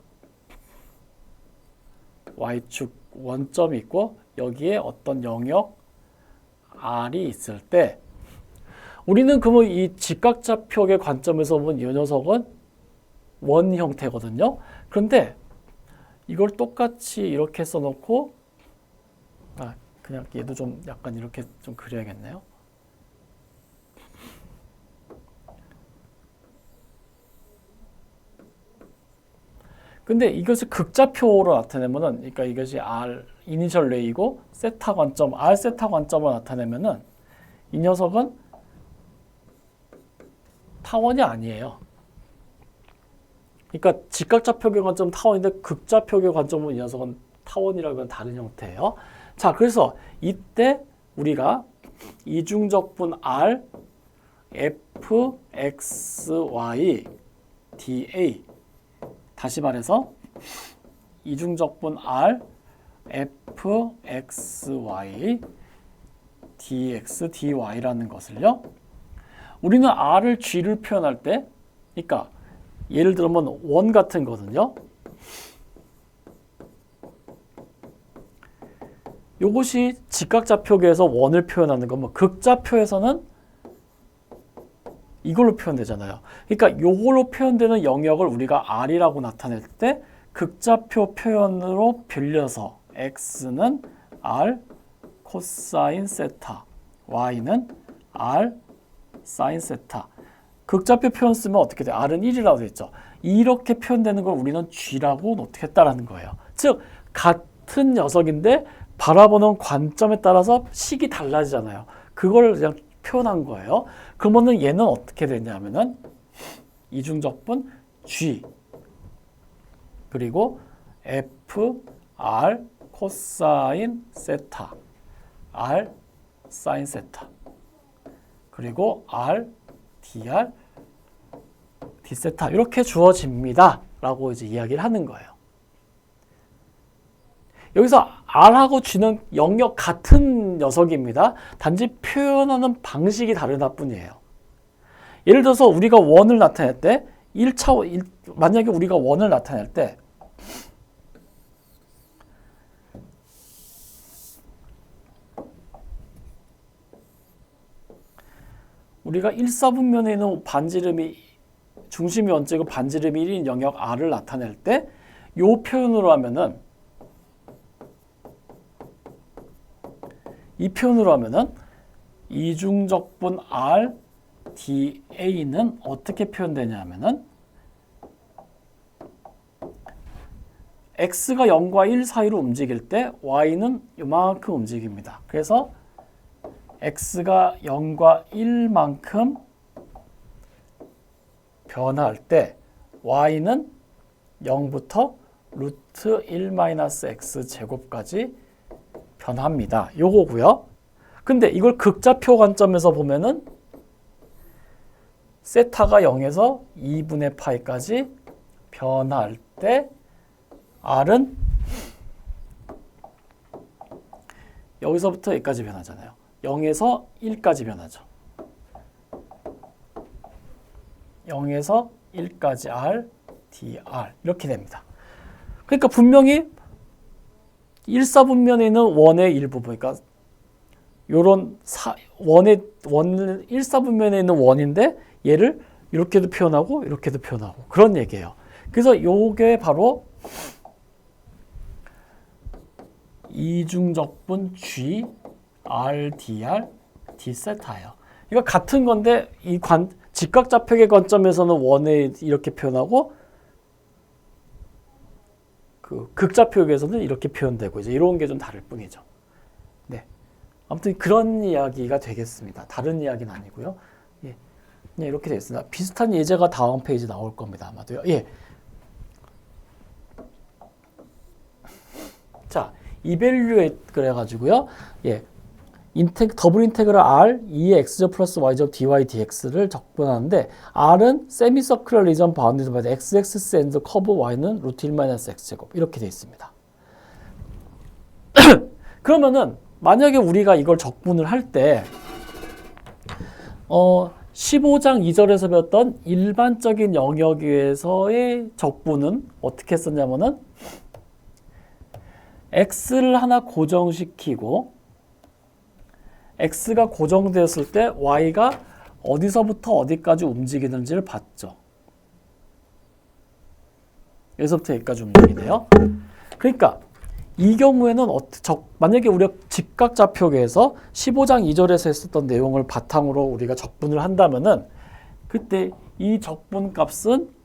y축 원점이 있고 여기에 어떤 영역 r이 있을 때 우리는 그러면 이 직각좌표의 관점에서 보면 이 녀석은 원 형태거든요. 그런데 이걸 똑같이 이렇게 써놓고 그냥 얘도 좀 약간 이렇게 좀 그려야겠네요. 근데 이것을 극좌표로 나타내면은, 그러니까 이것이 R 이니셜 레이고 세타 관점, R 세타 관점으로 나타내면은 이 녀석은 타원이 아니에요. 그러니까 직각좌표의 관점은 타원인데 극좌표의 관점은 이 녀석은 타원이라고는 다른 형태예요. 자, 그래서 이때 우리가 이중적분 R f x y dA 다시 말해서 이중적분 R f x y dx dy라는 것을요. 우리는 R을 G를 표현할 때, 그러니까 예를 들면 원 같은 거든요. 요것이 직각좌표계에서 원을 표현하는 건 뭐 극좌표에서는 이걸로 표현되잖아요. 그러니까 요걸로 표현되는 영역을 우리가 R이라고 나타낼 때 극좌표 표현으로 빌려서 X는 R 코사인 세타, Y는 R 사인 세타. 극좌표 표현 쓰면 어떻게 돼요? R은 1이라고 되어 있죠. 이렇게 표현되는 걸 우리는 G라고 노트했다라는 거예요. 즉 같은 녀석인데 바라보는 관점에 따라서 식이 달라지잖아요. 그걸 그냥 표현한 거예요. 그러면은 얘는 어떻게 되냐면은 이중적분 G 그리고 F R 코사인 세타 R 사인 세타 그리고 R dr d 세타 이렇게 주어집니다. 라고 이제 이야기를 하는 거예요. 여기서 R하고 G는 영역 같은 녀석입니다. 단지 표현하는 방식이 다르다 뿐이에요. 예를 들어서 우리가 원을 나타낼 때 만약에 우리가 원을 나타낼 때 우리가 1사분면에 있는 반지름이 중심이 원점이고 반지름이 1인 영역 R을 나타낼 때 이 표현으로 하면은 이 표현으로 하면은 이중적분 R dA는 어떻게 표현되냐 하면은 X가 0과 1 사이로 움직일 때 Y는 이만큼 움직입니다. 그래서 X가 0과 1만큼 변할 때 Y는 0부터 루트 1-x 제곱까지 변합니다. 요거고요. 근데 이걸 극좌표 관점에서 보면은 세타가 0에서 2분의 파이까지 변할 때 R은 여기서부터 여기까지 변하잖아요. 0에서 1까지 변하죠. 0에서 1까지 R, dr 이렇게 됩니다. 그러니까 분명히 1사분면에 있는 원의 일부분, 그러니까 요런 1사분면에 있는 원인데 얘를 이렇게도 표현하고 이렇게도 표현하고 그런 얘기예요. 그래서 요게 바로 이중적분 G, R, dr, d 세타예요. 이거 같은 건데 이 직각좌표의 관점에서는 원에 이렇게 표현하고 그 극좌표에서는 이렇게 표현되고 이제 이런 게 좀 다를 뿐이죠. 네, 아무튼 그런 이야기가 되겠습니다. 다른 이야기는 아니고요. 예, 그냥 이렇게 되어 있습니다. 비슷한 예제가 다음 페이지 나올 겁니다. 아마도요. 예. 자, 이밸류에이트 그래가지고요. 예. 더블 인테그럴 R 2의 x제곱 플러스 y제곱 dy dx를 적분하는데 R은 세미서큘러 리전 바운디드 바이 x-axis and 커브 y는 루트 1-x제곱 이렇게 되어 있습니다. 그러면은 만약에 우리가 이걸 적분을 할 때 15장 2절에서 배웠던 일반적인 영역에서의 적분은 어떻게 했었냐면은 x를 하나 고정시키고 x가 고정되었을 때 y가 어디서부터 어디까지 움직이는지를 봤죠. 여기서부터 여기까지 움직이네요. 그러니까 이 경우에는 만약에 우리가 직각좌표계에서 15장 2절에서 했었던 내용을 바탕으로 우리가 적분을 한다면은 그때 이 적분 값은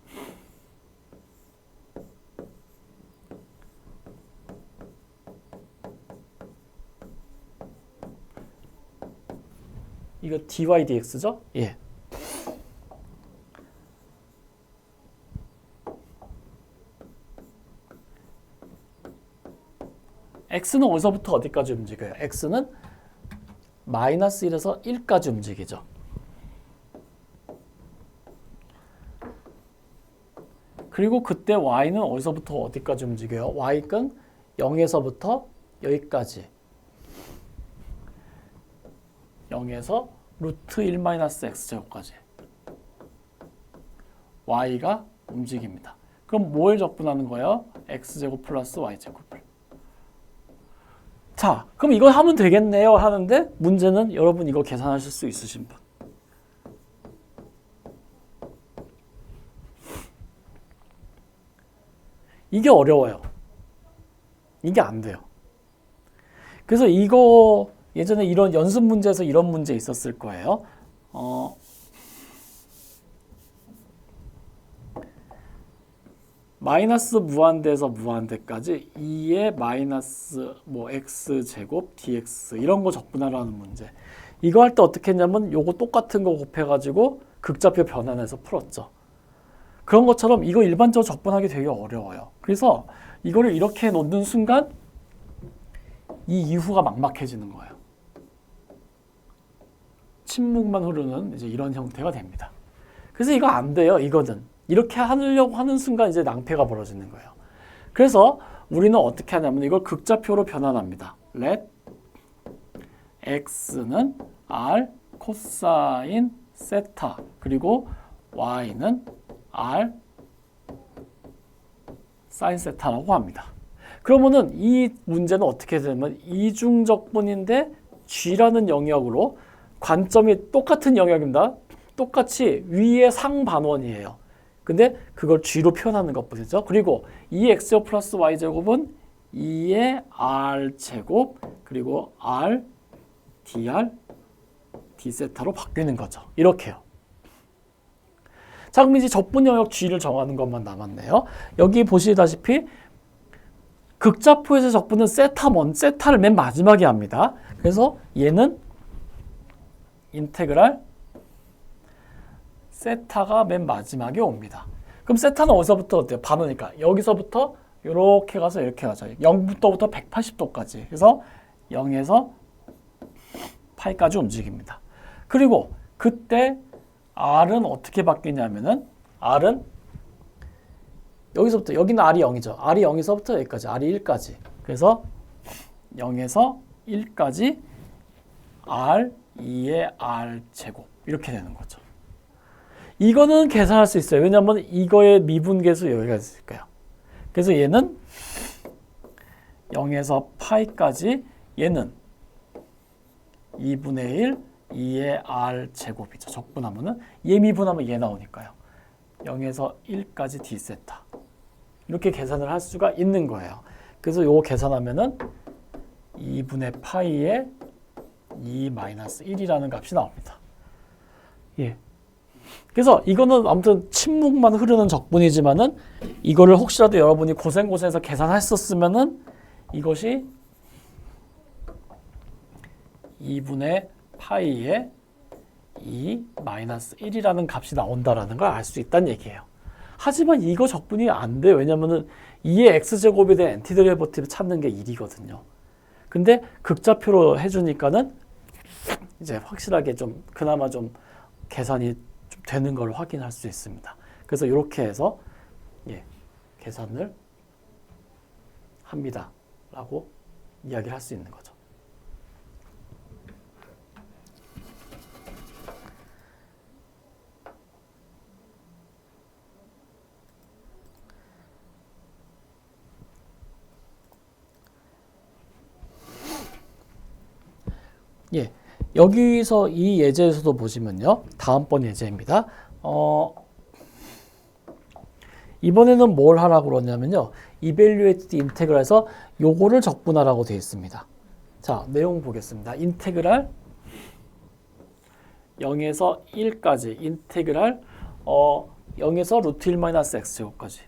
이거 dy dx죠? 예. x는 어디서부터 어디까지 움직여요? x는 마이너스 1에서 1까지 움직이죠. 그리고 그때 y는 어디서부터 어디까지 움직여요? y는 0에서부터 여기까지 0에서 루트 1 마이너스 x제곱까지 y가 움직입니다. 그럼 뭘 적분하는 거예요? x제곱 플러스 y제곱. 자, 그럼 이거 하면 되겠네요 하는데 문제는 여러분 이거 계산하실 수 있으신 분? 이게 어려워요. 이게 안 돼요. 그래서 이거 예전에 이런 연습 문제에서 이런 문제 있었을 거예요. 마이너스 무한대에서 무한대까지 2의 마이너스 x제곱 dx 이런 거 적분하라는 문제. 이거 할 때 어떻게 했냐면 요거 똑같은 거 곱해가지고 극좌표 변환해서 풀었죠. 그런 것처럼 이거 일반적으로 적분하기 되게 어려워요. 그래서 이거를 이렇게 놓는 순간 이 이후가 막막해지는 거예요. 침묵만 흐르는 이제 이런 형태가 됩니다. 그래서 이거 안 돼요. 이거는 이렇게 하려고 하는 순간 이제 낭패가 벌어지는 거예요. 그래서 우리는 어떻게 하냐면 이걸 극좌표로 변환합니다. let x는 r 코사인 세타 그리고 y는 r 사인 세타라고 합니다. 그러면은 이 문제는 어떻게 되냐면 이중적분인데 g라는 영역으로 관점이 똑같은 영역입니다. 똑같이 위에 상반원이에요. 근데 그걸 g로 표현하는 것 보시죠. 그리고 2x제곱 플러스 y제곱은 2의 r제곱 그리고 r dr d세타로 바뀌는 거죠. 이렇게요. 자, 그럼 이제 적분 영역 g를 정하는 것만 남았네요. 여기 보시다시피 극좌표에서 적분은 세타를 맨 마지막에 합니다. 그래서 얘는 인테그랄 세타가 맨 마지막에 옵니다. 그럼 세타는 어디서부터 어때요? 반원이니까 여기서부터 이렇게 가서 이렇게 가죠. 0부터부터 180도까지. 그래서 0에서 파이까지 움직입니다. 그리고 그때 R은 어떻게 바뀌냐면은 R은 여기서부터 여기는 R이 0이죠. R이 0에서부터 여기까지, R이 1까지. 그래서 0에서 1까지 R 2의 R 제곱 이렇게 되는 거죠. 이거는 계산할 수 있어요. 왜냐하면 이거의 미분계수 여기가 있으니까요. 그래서 얘는 0에서 파이까지 얘는 2분의 1 2의 R 제곱이죠. 적분하면은 얘 미분하면 얘 나오니까요. 0에서 1까지 d세타 이렇게 계산을 할 수가 있는 거예요. 그래서 요거 계산하면은 2분의 파이에 2-1이라는 값이 나옵니다. 예. 그래서 이거는 아무튼 침묵만 흐르는 적분이지만은 이거를 혹시라도 여러분이 고생해서 계산했었으면은 이것이 2분의 파이에 2-1이라는 값이 나온다라는 걸 알 수 있다는 얘기예요. 하지만 이거 적분이 안 돼요. 왜냐면은 2의 x제곱에 대한 엔티데리버티브 찾는 게 1이거든요. 근데 극좌표로 해주니까는 이제 확실하게 좀 그나마 좀 계산이 좀 되는 걸 확인할 수 있습니다. 그래서 이렇게 해서 계산을 합니다. 라고 이야기를 할 수 있는 거죠. 예, 여기서 이 예제에서도 보시면요. 다음번 예제입니다. 이번에는 뭘 하라고 그러냐면요. evaluate integral에서 요거를 적분하라고 되어 있습니다. 자, 내용 보겠습니다. 인테그랄 0에서 1까지 인테그랄 0에서 루트 1 마이너스 x제곱까지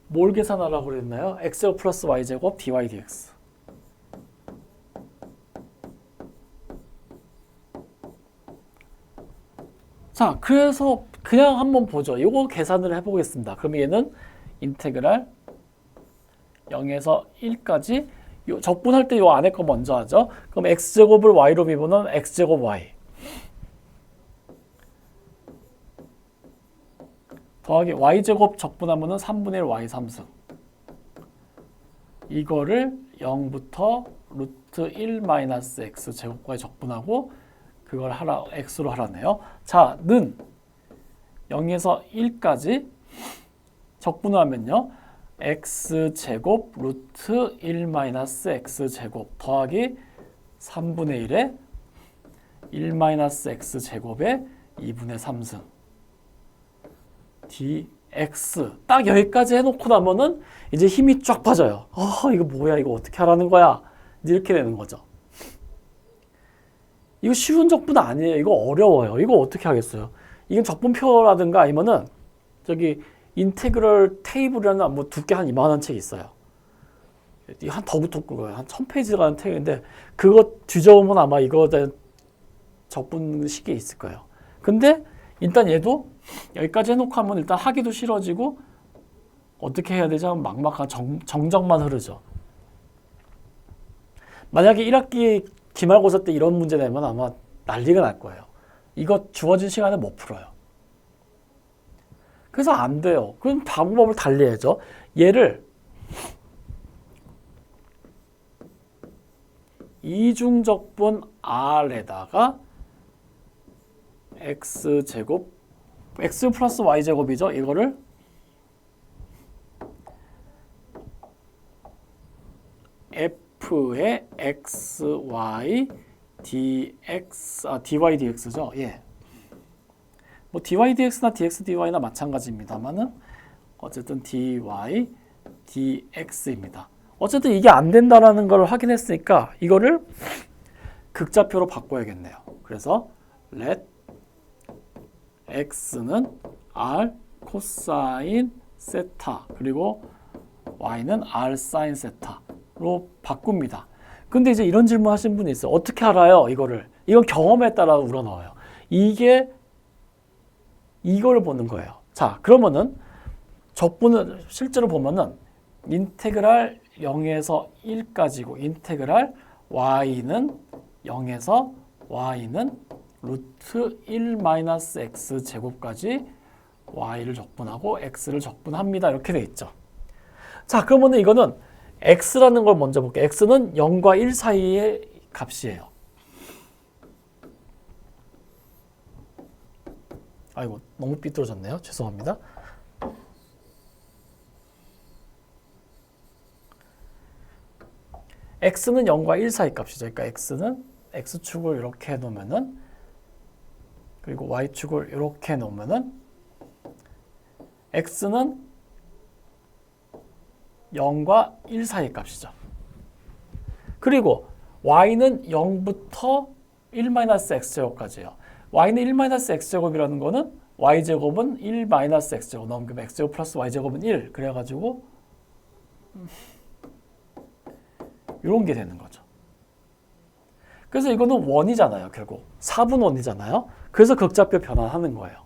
뭘 계산하라고 그랬나요? x제곱 플러스 y제곱 dy dx. 자, 그래서 그냥 한번 보죠. 이거 계산을 해보겠습니다. 그럼 얘는 인테그랄 0에서 1까지 적분할 때 이 안에 거 먼저 하죠. 그럼 x제곱을 y로 미분은 x제곱 y 더하기 y제곱 적분하면은 3분의 1 y 3승. 이거를 0부터 루트 1 마이너스 x 제곱까지 적분하고 그걸 x로 하라네요. 자, 는 0에서 1까지 적분을 하면요. x제곱 루트 1 마이너스 x제곱 더하기 3분의 1에 1 마이너스 x제곱에 2분의 3승 dx. 딱 여기까지 해놓고 나면은 이제 힘이 쫙 빠져요. 이거 뭐야, 이거 어떻게 하라는 거야, 이렇게 되는 거죠. 이거 쉬운 적분 아니에요. 이거 어려워요. 이거 어떻게 하겠어요? 이건 적분표라든가 아니면은 저기 인테그럴 테이블이라는 뭐 두께 한 이만한 책이 있어요. 한 더 붙을 거예요. 한 1000페이지 가는 책인데 그거 뒤져보면 아마 이거에 대한 적분식이 있을 거예요. 근데 일단 얘도 여기까지 해놓고 하면 일단 하기도 싫어지고 어떻게 해야 되지 하면 막막한 정적만 흐르죠. 만약에 1학기 기말고사 때 이런 문제 내면 아마 난리가 날 거예요. 이거 주어진 시간에 못 풀어요. 그래서 안 돼요. 그럼 방법을 달리해야죠. 얘를 이중적분 R에다가 X제곱, X 플러스 Y제곱이죠. 이거를 F의 XY DX, DY DX죠. 예. 뭐 dy dx나 dx dy나 마찬가지입니다만은 어쨌든 dy dx입니다. 어쨌든 이게 안 된다라는 걸 확인했으니까 이거를 극좌표로 바꿔야겠네요. 그래서 let x는 r 코사인 세타 그리고 y는 r 사인 세타로 바꿉니다. 근데 이제 이런 질문 하신 분이 있어요. 어떻게 알아요? 이건 경험에 따라 우러나와요. 이걸 보는 거예요. 자, 그러면은 적분을 실제로 보면은 인테그랄 0에서 1까지고 인테그랄 y는 0에서 y는 루트 1 마이너스 x 제곱까지 y를 적분하고 x를 적분합니다. 이렇게 돼 있죠. 자, 그러면은 이거는 x라는 걸 먼저 볼게요. x는 0과 1 사이의 값이에요. 아이고, 너무 삐뚤어졌네요. 죄송합니다. x는 0과 1 사이 값이죠. 그러니까 x는 x축을 이렇게 해놓으면은 그리고 y축을 이렇게 해놓으면은 x는 0과 1 사이 값이죠. 그리고 y는 0부터 1-x제곱까지예요. y는 1-x제곱이라는 거는 y제곱은 1-x제곱 넘기면 x제곱 플러스 y제곱은 1 그래가지고 이런 게 되는 거죠. 그래서 이거는 원이잖아요. 결국 4분 원이잖아요. 그래서 극좌표 변환하는 거예요.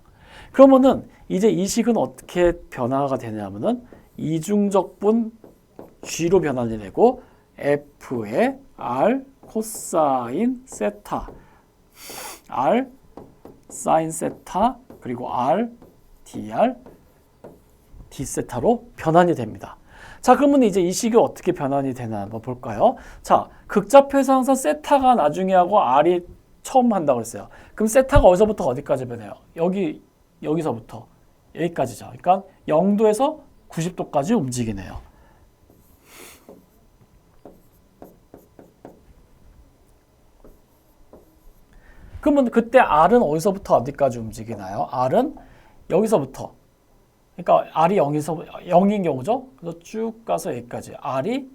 그러면은 이제 이 식은 어떻게 변화가 되냐면은 이중적분 g로 변환이 되고 f의 r 코사인 세타 r 사인 세타 그리고 r dr d 세타로 변환이 됩니다. 자, 그러면 이제 이 식이 어떻게 변환이 되나 한번 볼까요? 자, 극좌표에서 항상 세타가 나중에 하고 r이 처음 한다고 했어요. 그럼 세타가 어디서부터 어디까지 변해요? 여기서부터 여기까지죠. 그러니까 0도에서 90도까지 움직이네요. 그러면 그때 R은 어디서부터 어디까지 움직이나요? R은 여기서부터. 그러니까 R이 0인 경우죠. 그래서 쭉 가서 여기까지. R이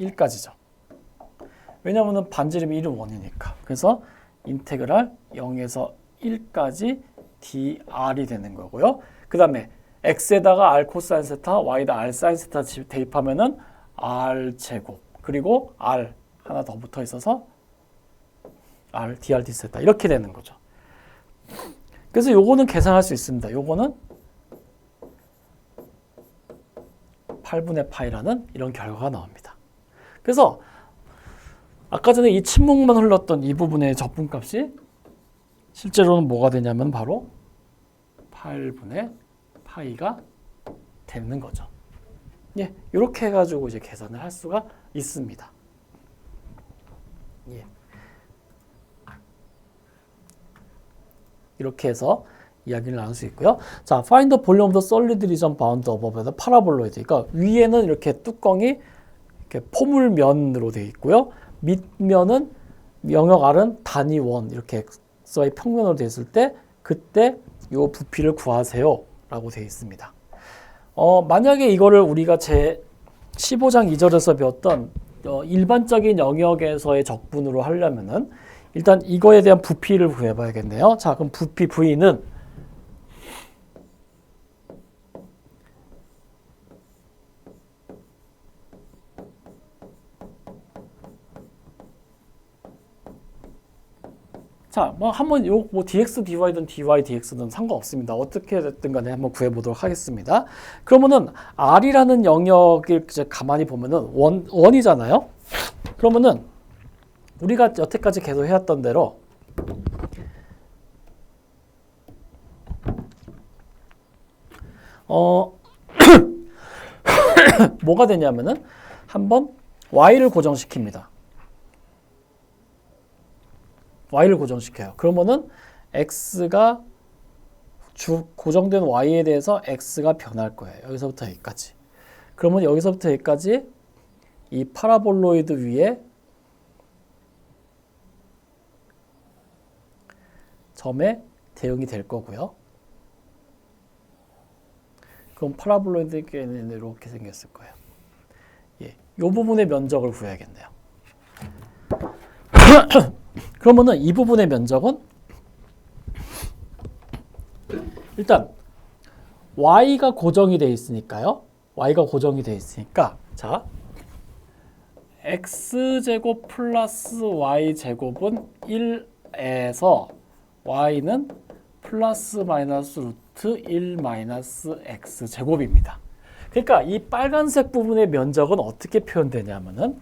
1까지죠. 왜냐하면 반지름이 1은 1이니까. 그래서 인테그랄 0에서 1까지 dr이 되는 거고요. 그 다음에 x에다가 r 코사인 세타, y에다 r 사인 세타 대입하면은 r 제곱 그리고 r 하나 더 붙어 있어서 r dr d 세타 이렇게 되는 거죠. 그래서 요거는 계산할 수 있습니다. 요거는 8분의 파이라는 이런 결과가 나옵니다. 그래서 아까 전에 이 침묵만 흘렀던 이 부분의 적분값이 실제로는 뭐가 되냐면 바로 8분의 파이가 되는 거죠. 예, 이렇게 해가지고 이제 계산을 할 수가 있습니다. 예. 이렇게 해서 이야기를 나눌 수 있고요. 자, find the volume of the solid region bound above the paraboloid. 그러니까 위에는 이렇게 뚜껑이 이렇게 포물면으로 되어 있고요. 밑면은 영역 R은 단위 원 이렇게 x의 평면으로 되어 있을 때 그때 이 부피를 구하세요 라고 되어 있습니다. 만약에 이거를 우리가 제 15장 2절에서 배웠던 일반적인 영역에서의 적분으로 하려면은 일단 이거에 대한 부피를 구해봐야겠네요. 자, 그럼 부피 V는 자, 뭐 한번 뭐 dx dy든 dy dx든 상관없습니다. 어떻게 됐든 간에 한번 구해보도록 하겠습니다. 그러면은 r이라는 영역을 이제 가만히 보면은 원이잖아요. 그러면은 우리가 여태까지 계속 해왔던 대로 뭐가 되냐면은 한번 y를 고정시킵니다. y를 고정시켜요. 그러면은 x가 고정된 y에 대해서 x가 변할 거예요. 여기서부터 여기까지. 그러면 여기서부터 여기까지 이 파라볼로이드 위에 점에 대응이 될 거고요. 그럼 파라볼로이드는 이렇게 생겼을 거예요. 예, 이 부분의 면적을 구해야겠네요. 그러면은 이 부분의 면적은 일단 y가 고정이 되어 있으니까요. y가 고정이 되어 있으니까 자 x제곱 플러스 y제곱은 1에서 y는 플러스 마이너스 루트 1 마이너스 x제곱입니다. 그러니까 이 빨간색 부분의 면적은 어떻게 표현되냐면은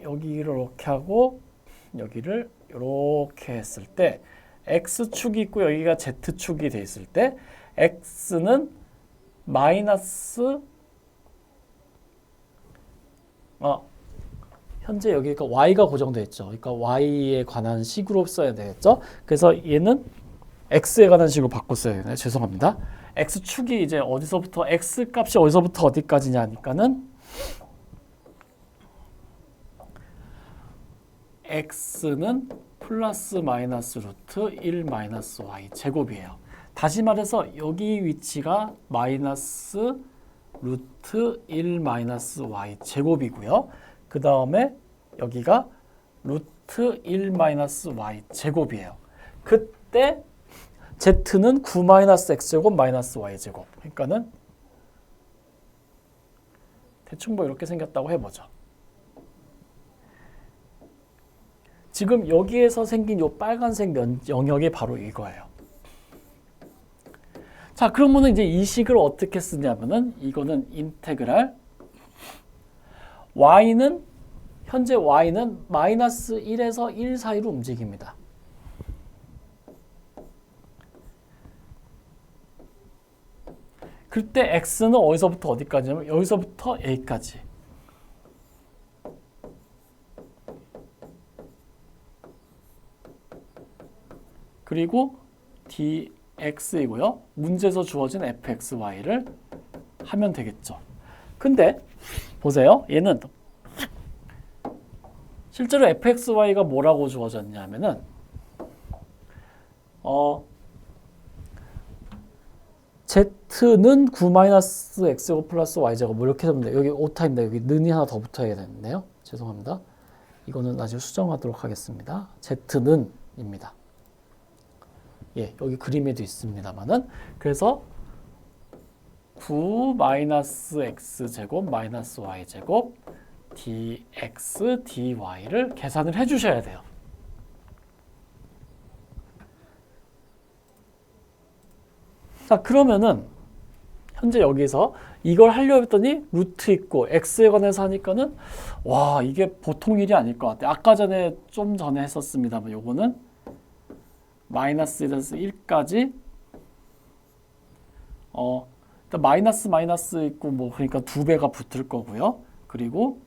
여기를 이렇게 하고 여기를 이렇게 했을 때 x축이 있고 여기가 z축이 돼 있을 때 x는 마이너스 현재 여기가 y가 고정되어 있죠. 그러니까 y에 관한 식으로 써야 되겠죠. 그래서 얘는 x에 관한 식으로 바꿨어야 되나요? 죄송합니다. x축이 이제 어디서부터 x값이 어디서부터 어디까지냐 하니까는 x는 플러스 마이너스 루트 1 마이너스 y 제곱이에요. 다시 말해서 여기 위치가 마이너스 루트 1 마이너스 y 제곱이고요. 그 다음에 여기가 루트 1 마이너스 y 제곱이에요. 그때 z는 9 마이너스 x제곱 마이너스 y 제곱. 그러니까는 대충 뭐 이렇게 생겼다고 해보죠. 지금 여기에서 생긴 이 빨간색 영역이 바로 이거예요. 자, 그러면은 이제 이 식을 어떻게 쓰냐면은 이거는 인테그랄 y는 현재 y는 마이너스 1에서 1 사이로 움직입니다. 그때 x는 어디서부터 어디까지냐면 여기서부터 여기까지. 그리고 dx이고요. 문제에서 주어진 fxy를 하면 되겠죠. 근데 보세요. 얘는 실제로 fxy가 뭐라고 주어졌냐면은 z는 9-x제곱 플러스 y제곱 뭐 이렇게 되면 돼요. 여기 오타입니다. 여기 는이 하나 더 붙어야 되는데요. 죄송합니다. 이거는 나중에 수정하도록 하겠습니다. z는 입니다. 예, 여기 그림에도 있습니다만은 그래서 9-x제곱 마이너스 y제곱 dx dy를 계산을 해주셔야 돼요. 자, 그러면은 현재 여기서 이걸 하려고 했더니 루트 있고 x에 관해서 하니까는 와, 이게 보통 일이 아닐 것 같아요. 아까 전에 좀 전에 했었습니다만 요거는 마이너스 1에서 1까지 일단 마이너스 있고 뭐 그러니까 2배가 붙을 거고요. 그리고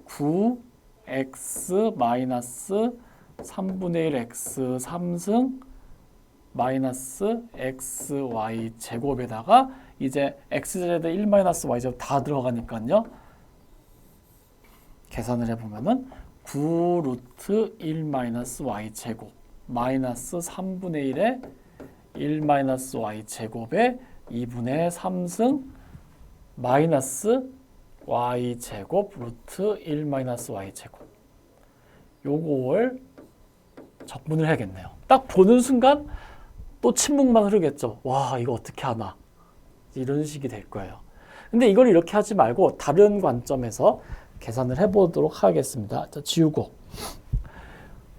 9x 마이너스 3분의 1 x 3승 마이너스 xy 제곱에다가 이제 x제곱에 1 마이너스 y제곱 다 들어가니까요. 계산을 해보면은 9 루트 1 마이너스 y제곱 마이너스 3분의 1에 1 마이너스 y제곱에 2분의 3승 마이너스 y제곱 루트 1 마이너스 y제곱 요걸 적분을 해야겠네요. 딱 보는 순간 또 침묵만 흐르겠죠. 와, 이거 어떻게 하나 이런 식이 될 거예요. 근데 이걸 이렇게 하지 말고 다른 관점에서 계산을 해보도록 하겠습니다. 자, 지우고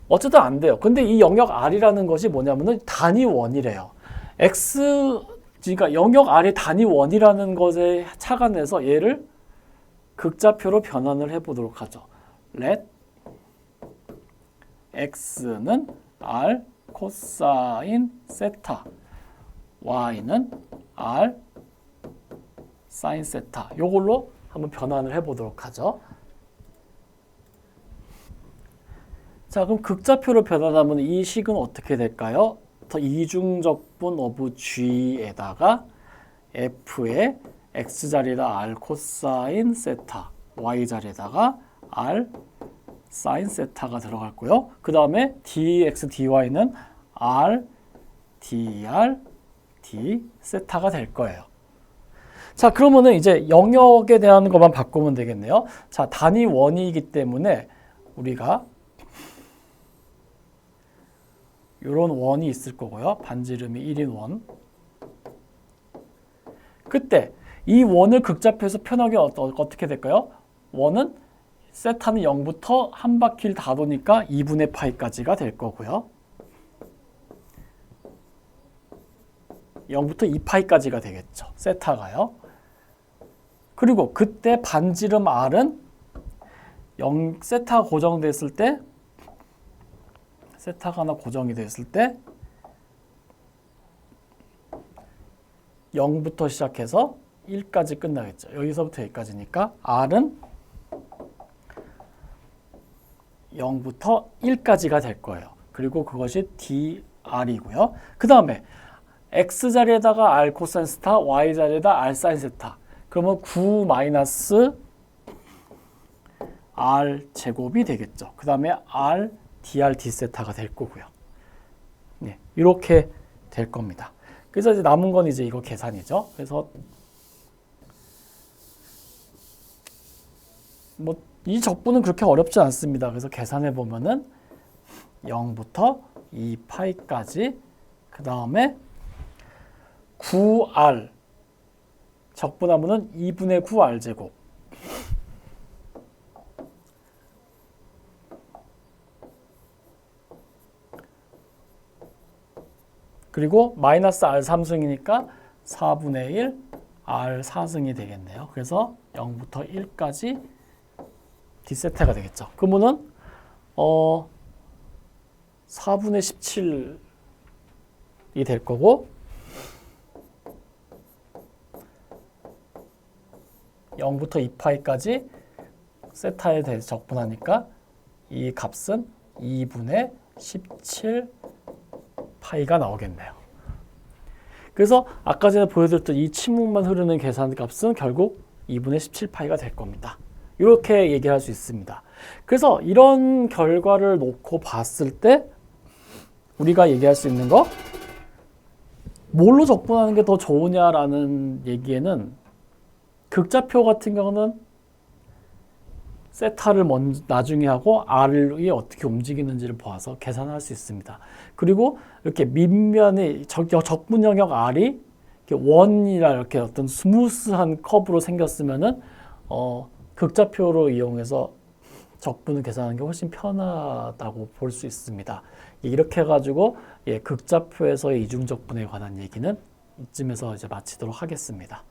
어쨌든 안 돼요. 근데 이 영역 R이라는 것이 뭐냐면은 단위 원이래요. X 그러니까 영역 R의 단위 원이라는 것에 착안해서 얘를 극좌표로 변환을 해보도록 하죠. let x는 R 코사인 세타, y는 r 사인 세타. 요걸로 한번 변환을 해보도록 하죠. 자, 그럼 극좌표로 변환하면 이 식은 어떻게 될까요? 더 이중적분 오브 g에다가 f의 x자리에다 r 코사인 세타, y자리에다가 r 사인 세타가 들어갔고요. 그 다음에 dx, dy는 r, dr, d 세타가 될 거예요. 자, 그러면은 이제 영역에 대한 것만 바꾸면 되겠네요. 자, 단위 원이기 때문에 우리가 이런 원이 있을 거고요. 반지름이 1인 원. 그때 이 원을 극좌표에서 표현하기 어떻게 될까요? 원은 세타는 0부터 한 바퀴를 다 도니까 2분의 파이까지가 될 거고요. 0부터 2파이까지가 되겠죠. 세타가요. 그리고 그때 반지름 R은 0세타가 고정됐을 때 세타가 하나 고정이 됐을 때 0부터 시작해서 1까지 끝나겠죠. 여기서부터 여기까지니까 R은 0부터 1까지가 될 거예요. 그리고 그것이 dr이고요. 그 다음에 x자리에다가 r 코사인 세타, y자리에다 r 사인 세타. 그러면 9 마이너스 r 제곱이 되겠죠. 그 다음에 r dr d 세타가 될 거고요. 네, 이렇게 될 겁니다. 그래서 이제 남은 건 이제 이거 계산이죠. 그래서 뭐 이 적분은 그렇게 어렵지 않습니다. 그래서 계산해 보면은 0부터 2파이까지 그 다음에 9r 적분하면은 2분의 9r 제곱 그리고 마이너스 r 3승이니까 4분의 1 r 4승이 되겠네요. 그래서 0부터 1까지 d세타가 되겠죠. 그러면은 4분의 17이 될 거고 0부터 2파이까지 세타에 대해서 적분하니까 이 값은 2분의 17파이가 나오겠네요. 그래서 아까 전에 보여드렸던 이 침묵만 흐르는 계산 값은 결국 2분의 17파이가 될 겁니다. 이렇게 얘기할 수 있습니다. 그래서 이런 결과를 놓고 봤을 때 우리가 얘기할 수 있는 거, 뭘로 적분하는 게 더 좋으냐라는 얘기에는 극좌표 같은 경우는 세타를 먼저 나중에 하고 R이 어떻게 움직이는지를 봐서 계산할 수 있습니다. 그리고 이렇게 밑면의 적분 영역 R이 이렇게 원이라 이렇게 어떤 스무스한 커브로 생겼으면은 극좌표로 이용해서 적분을 계산하는 게 훨씬 편하다고 볼 수 있습니다. 이렇게 해가지고 극좌표에서의 이중적분에 관한 얘기는 이쯤에서 이제 마치도록 하겠습니다.